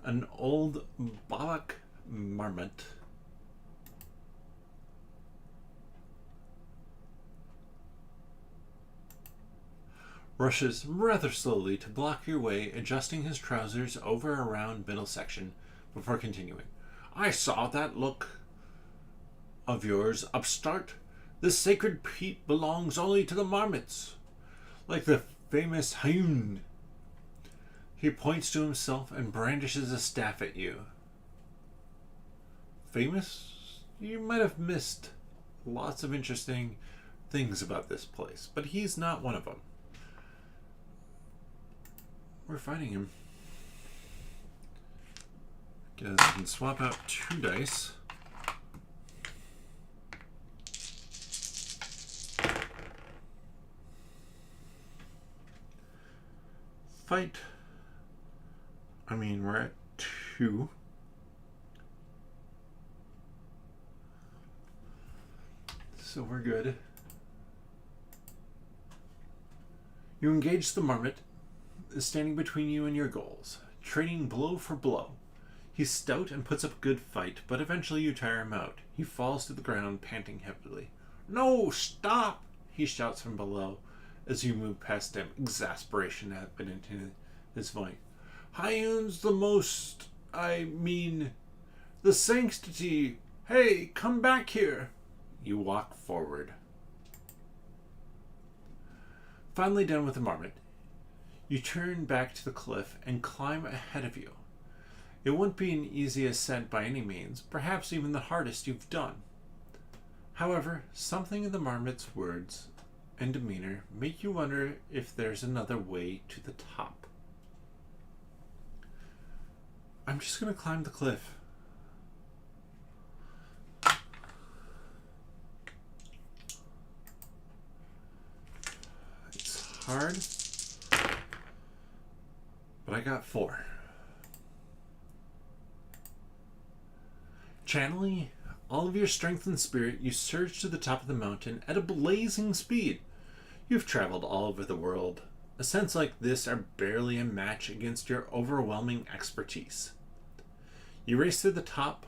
An old Balak marmot rushes rather slowly to block your way, adjusting his trousers over a round middle section before continuing. I saw that look of yours, upstart. This sacred peat belongs only to the marmots, like the famous hound. He points to himself and brandishes a staff at you. Famous? You might have missed lots of interesting things about this place, but he's not one of them. We're fighting him. Guess I can swap out 2 dice. fight. I mean, we're at 2. So we're good. You engage the marmot, standing between you and your goals, trading blow for blow. He's stout and puts up a good fight, but eventually you tire him out. He falls to the ground, panting heavily. "No, stop!" he shouts from below as you move past him, exasperation evident in his voice. "Hyun's the most, the sanctity. Hey, come back here." You walk forward. Finally done with the marmot, you turn back to the cliff and climb ahead of you. It won't be an easy ascent by any means, perhaps even the hardest you've done. However, something in the marmot's words and demeanor make you wonder if there's another way to the top. "I'm just going to climb the cliff." It's hard, but I got 4. Channeling all of your strength and spirit, you surge to the top of the mountain at a blazing speed. You've traveled all over the world. Ascents like this are barely a match against your overwhelming expertise. You race to the top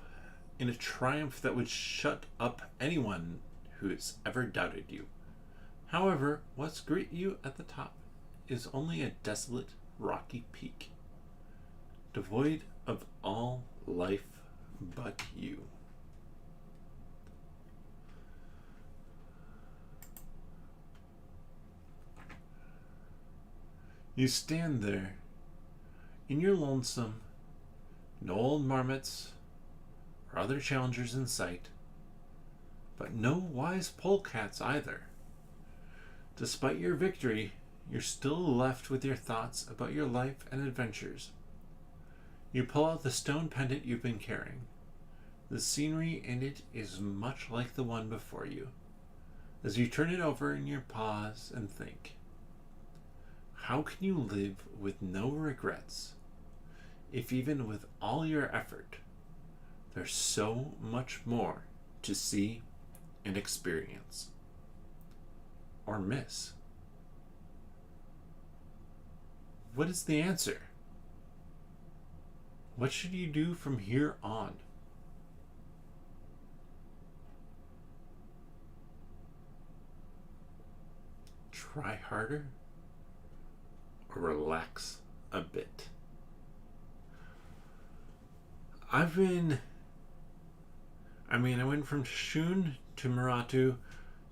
in a triumph that would shut up anyone who's ever doubted you. However, what's greet you at the top is only a desolate, rocky peak, devoid of all life but you. You stand there in your lonesome, no old marmots or other challengers in sight, but no wise polecats either. Despite your victory, you're still left with your thoughts about your life and adventures. You pull out the stone pendant you've been carrying. The scenery in it is much like the one before you. As you turn it over in your pause and think, how can you live with no regrets if even with all your effort, there's so much more to see and experience? Or miss? What is the answer? What should you do from here on? Try harder or relax a bit? I went from Shun to Muratu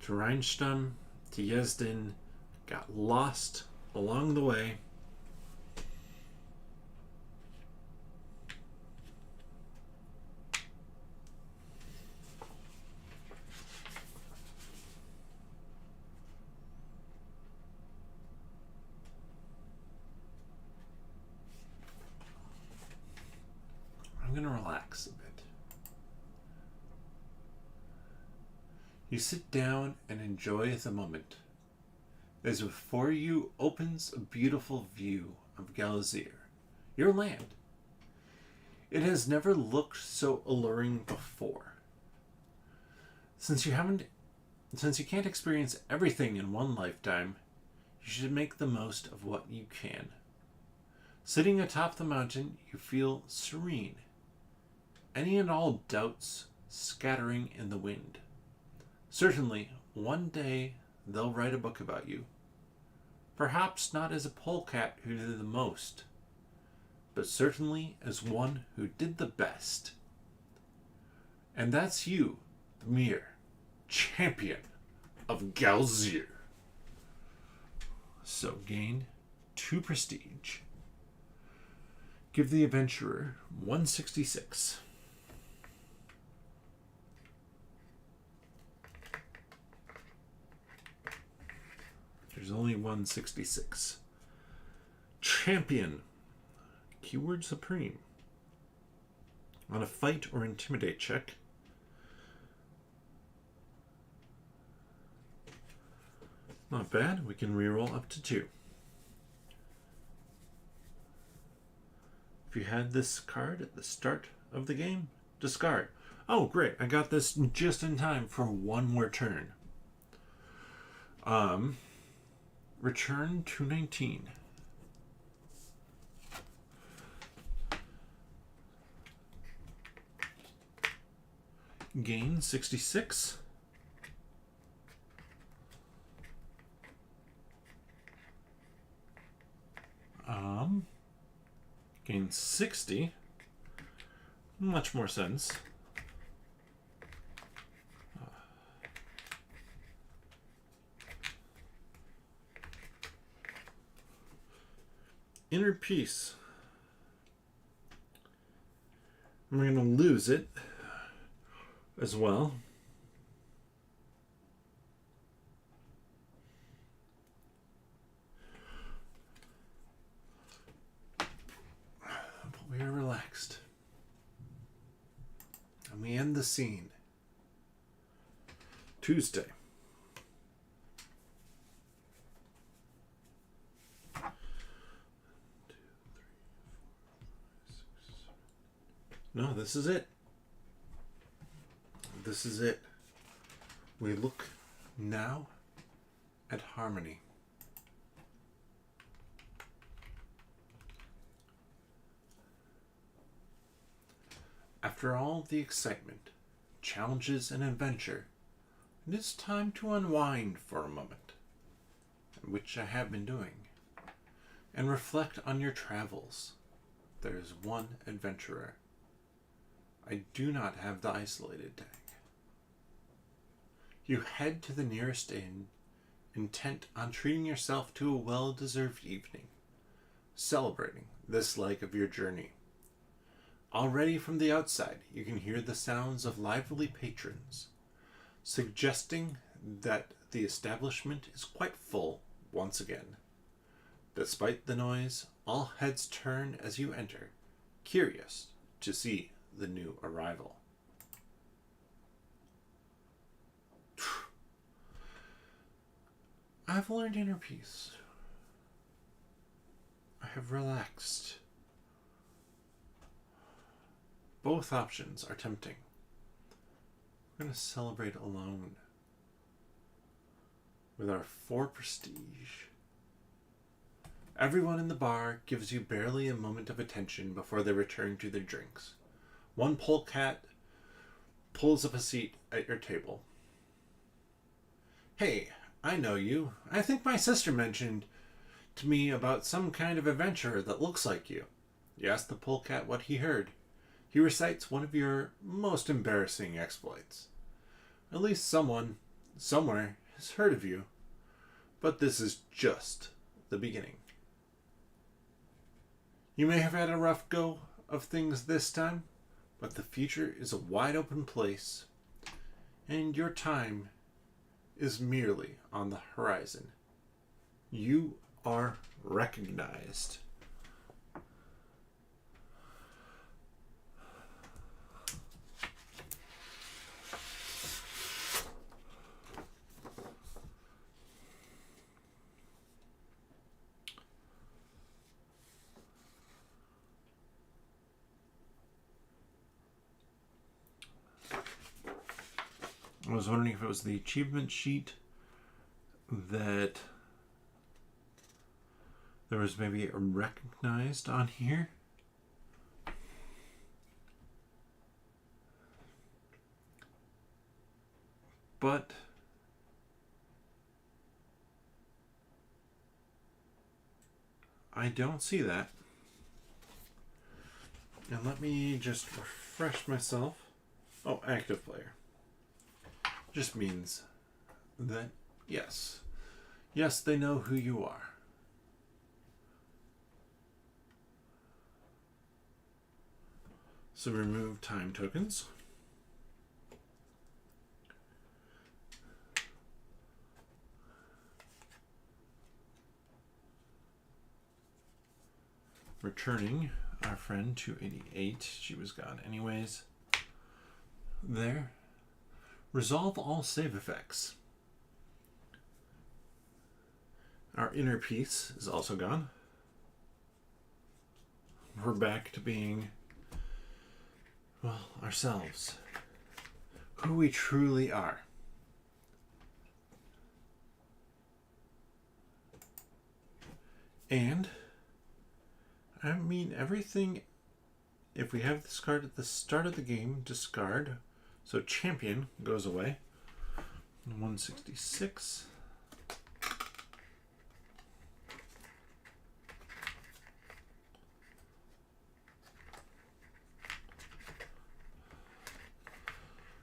to Rheinstam to Yezden, got lost along the way. I'm going to relax a bit. You sit down and enjoy the moment. As before you opens a beautiful view of Galzyr, your land. It has never looked so alluring before. Since you can't experience everything in one lifetime, you should make the most of what you can. Sitting atop the mountain, you feel serene. Any and all doubts scattering in the wind. Certainly, one day they'll write a book about you. Perhaps not as a polecat who did the most, but certainly as one who did the best. And that's you, the mere champion of Galzyr. So gain 2 prestige. Give the adventurer 166. There's only 166. Champion. Keyword supreme. On a fight or intimidate check, not bad. We can reroll up to 2. If you had this card at the start of the game, discard. Oh, great. I got this just in time for one more turn. Return to 19. Gain 66. Gain 60. Much more sense. Inner peace. We're going to lose it as well. But we are relaxed. And we end the scene. Tuesday. No, this is it. This is it. We look now at harmony. After all the excitement, challenges, and adventure, it is time to unwind for a moment, which I have been doing, and reflect on your travels. There is one adventurer. I do not have the isolated tag. You head to the nearest inn, intent on treating yourself to a well-deserved evening, celebrating this leg of your journey. Already from the outside, you can hear the sounds of lively patrons, suggesting that the establishment is quite full once again. Despite the noise, all heads turn as you enter, curious to see the new arrival. I've learned inner peace. I have relaxed. Both options are tempting. We're going to celebrate alone with our 4 prestige. Everyone in the bar gives you barely a moment of attention before they return to their drinks. One polecat pulls up a seat at your table. Hey, I know you. I think my sister mentioned to me about some kind of adventurer that looks like you. You ask the polecat what he heard. He recites one of your most embarrassing exploits. At least someone, somewhere, has heard of you. But this is just the beginning. You may have had a rough go of things this time, but the future is a wide open place, and your time is merely on the horizon. You are recognized. I was wondering if it was the achievement sheet that there was maybe a recognized on here. But I don't see that. And let me just refresh myself. Oh, active player. Just means that, yes, they know who you are. So remove time tokens. Returning our friend to 88. She was gone anyways. There. Resolve all save effects. Our inner peace is also gone. We're we're back to being, well, ourselves. Who we truly are. And, I mean, everything, if we have this card at the start of the game, discard. So champion goes away. 166.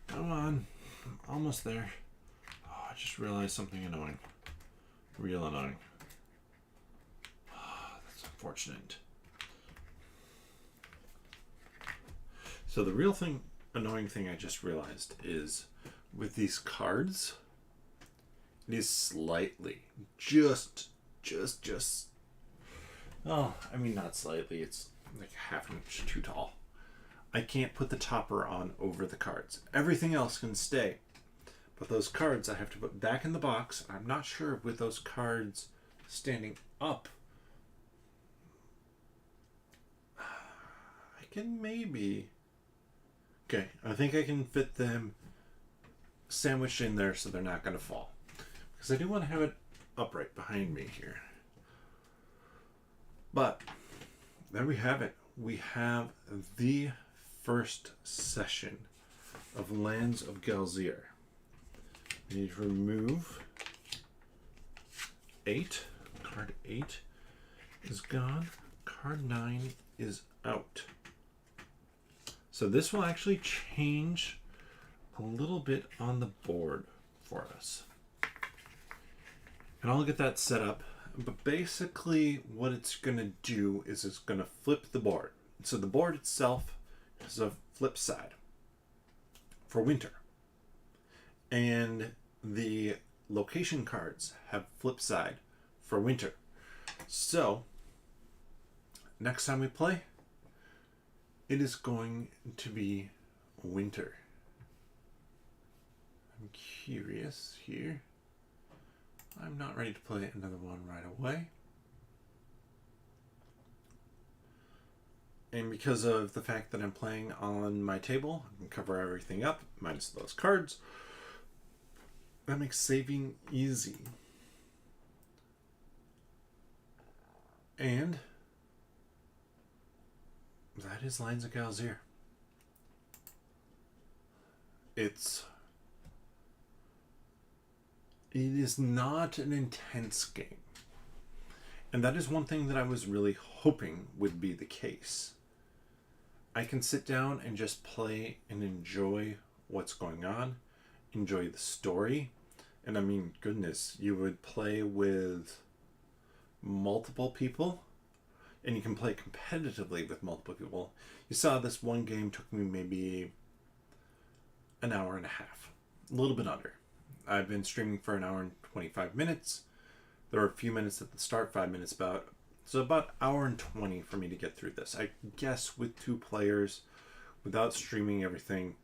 Come on. I'm almost there. Oh, I just realized something annoying. Real annoying. Oh, that's unfortunate. So the real thing, annoying thing I just realized is with these cards, it is slightly, just, oh, I mean not slightly, it's like half an inch too tall. I can't put the topper on over the cards. Everything else can stay. But those cards I have to put back in the box. I'm not sure with those cards standing up. I can maybe... Okay, I think I can fit them sandwiched in there so they're not going to fall. Because I do want to have it upright behind me here. But, there we have it. We have the first session of Lands of Galzyr. We need to remove 8. Card 8 is gone. Card 9 is out. So this will actually change a little bit on the board for us. And I'll get that set up. But basically what it's going to do is it's going to flip the board. So the board itself has a flip side for winter. And the location cards have flip side for winter. So next time we play, it is going to be winter. I'm curious here. I'm not ready to play another one right away. And because of the fact that I'm playing on my table, I can cover everything up, minus those cards. That makes saving easy. And that is Lands of Galzyr. It is not an intense game. And that is one thing that I was really hoping would be the case. I can sit down and just play and enjoy what's going on, enjoy the story. And I mean, goodness, you would play with multiple people, and you can play competitively with multiple people. You saw this one game took me maybe an hour and a half, a little bit under. I've been streaming for an hour and 25 minutes. There were a few minutes at the start, 5 minutes about. So about an hour and 20 for me to get through this. I guess with 2 players, without streaming everything,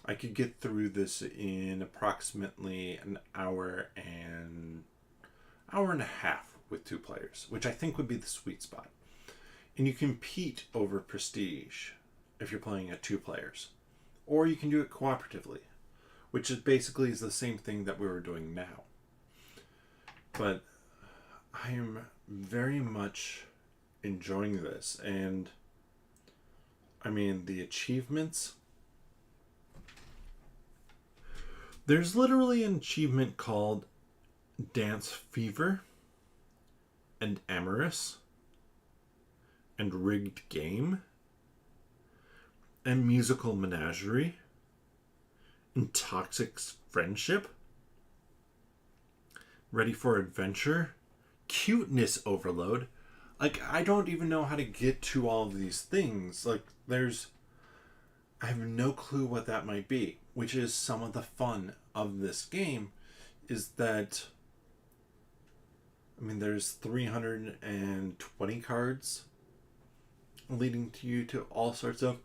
I could get through this in approximately an hour and a half with 2 players, which I think would be the sweet spot. And you compete over prestige if you're playing at 2 players. Or you can do it cooperatively, which is basically the same thing that we were doing now. But I am very much enjoying this, and I mean the achievements. There's literally an achievement called Dance Fever and Amorous and Rigged Game and Musical Menagerie and Toxic Friendship, Ready for Adventure, Cuteness Overload. Like, I don't even know how to get to all of these things. Like, I have no clue what that might be, which is some of the fun of this game, is that, I mean, there's 320 cards leading to you to all sorts of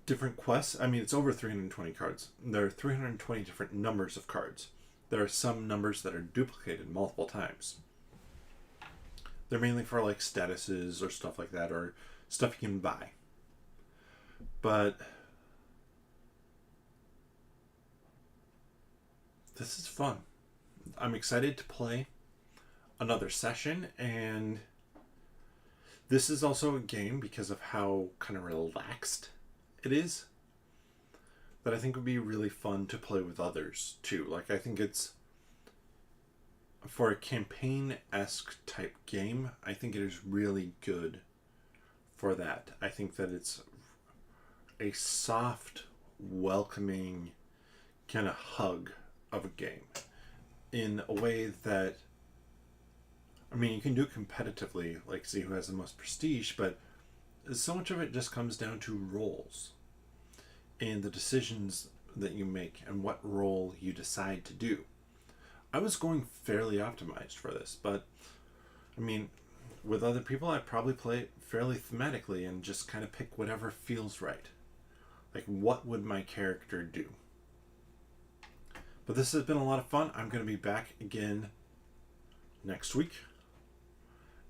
different quests. I mean, it's over 320 cards. There are 320 different numbers of cards. There are some numbers that are duplicated multiple times. They're mainly for like statuses or stuff like that, or stuff you can buy. But this is fun. I'm excited to play another session, and this is also a game, because of how kind of relaxed it is, that I think would be really fun to play with others too. Like, I think it's, for a campaign-esque type game, I think it is really good for that. I think that it's a soft, welcoming kind of hug of a game, in a way that, I mean, you can do it competitively, like see who has the most prestige, but so much of it just comes down to roles and the decisions that you make and what role you decide to do. I was going fairly optimized for this, but I mean, with other people, I'd probably play it fairly thematically and just kind of pick whatever feels right. Like, what would my character do? But this has been a lot of fun. I'm going to be back again next week.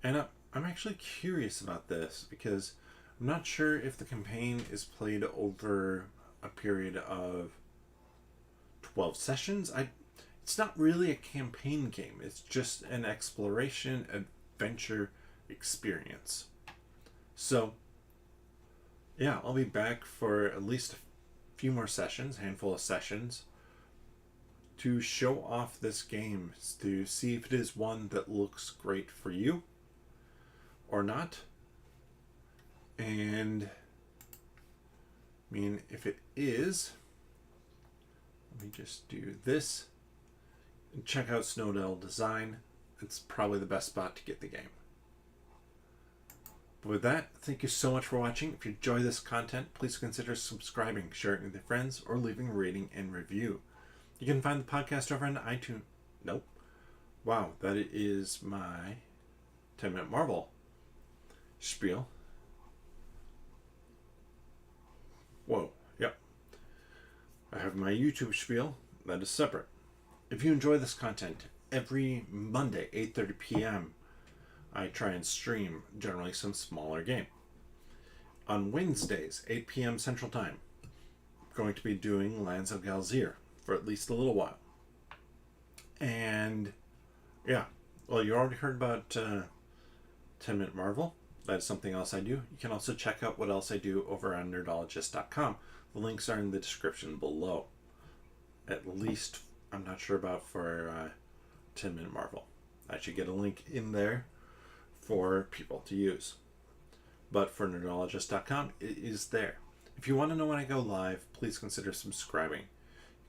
And I'm actually curious about this, because I'm not sure if the campaign is played over a period of 12 sessions. It's not really a campaign game. It's just an exploration, adventure experience. So, yeah, I'll be back for at least a few more sessions, handful of sessions, to show off this game, to see if it is one that looks great for you or not. And I mean, if it is, let me just do this. Check out Snaowdale Design. It's probably the best spot to get the game. But with that, thank you so much for watching. If you enjoy this content, please consider subscribing, sharing with your friends, or leaving a rating and review. You can find the podcast over on iTunes. Nope. Wow, that is my 10-minute Marvel spiel. Whoa, yep. I have my YouTube spiel. That is separate. If you enjoy this content, every Monday, 8:30 p.m., I try and stream generally some smaller game. On Wednesdays, 8 p.m. Central Time, I'm going to be doing Lands of Galzyr for at least a little while. And yeah, well, you already heard about 10-Minute Marvel. That is something else I do. You can also check out what else I do over on nerdologist.com. The links are in the description below. At least, I'm not sure about for 10-Minute Marvel. I should get a link in there for people to use. But for nerdologist.com, it is there. If you want to know when I go live, please consider subscribing.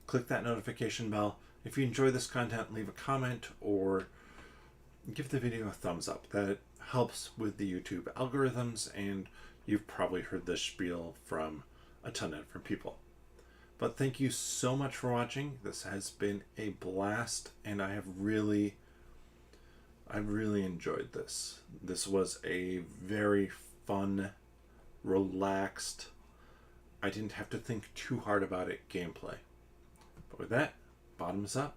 Click that notification bell. If you enjoy this content, leave a comment or give the video a thumbs up. That helps with the YouTube algorithms, and you've probably heard this spiel from a ton of different people. But thank you so much for watching. This has been a blast, and I really enjoyed this. This was a very fun, relaxed, I didn't have to think too hard about it gameplay. But with that, bottoms up.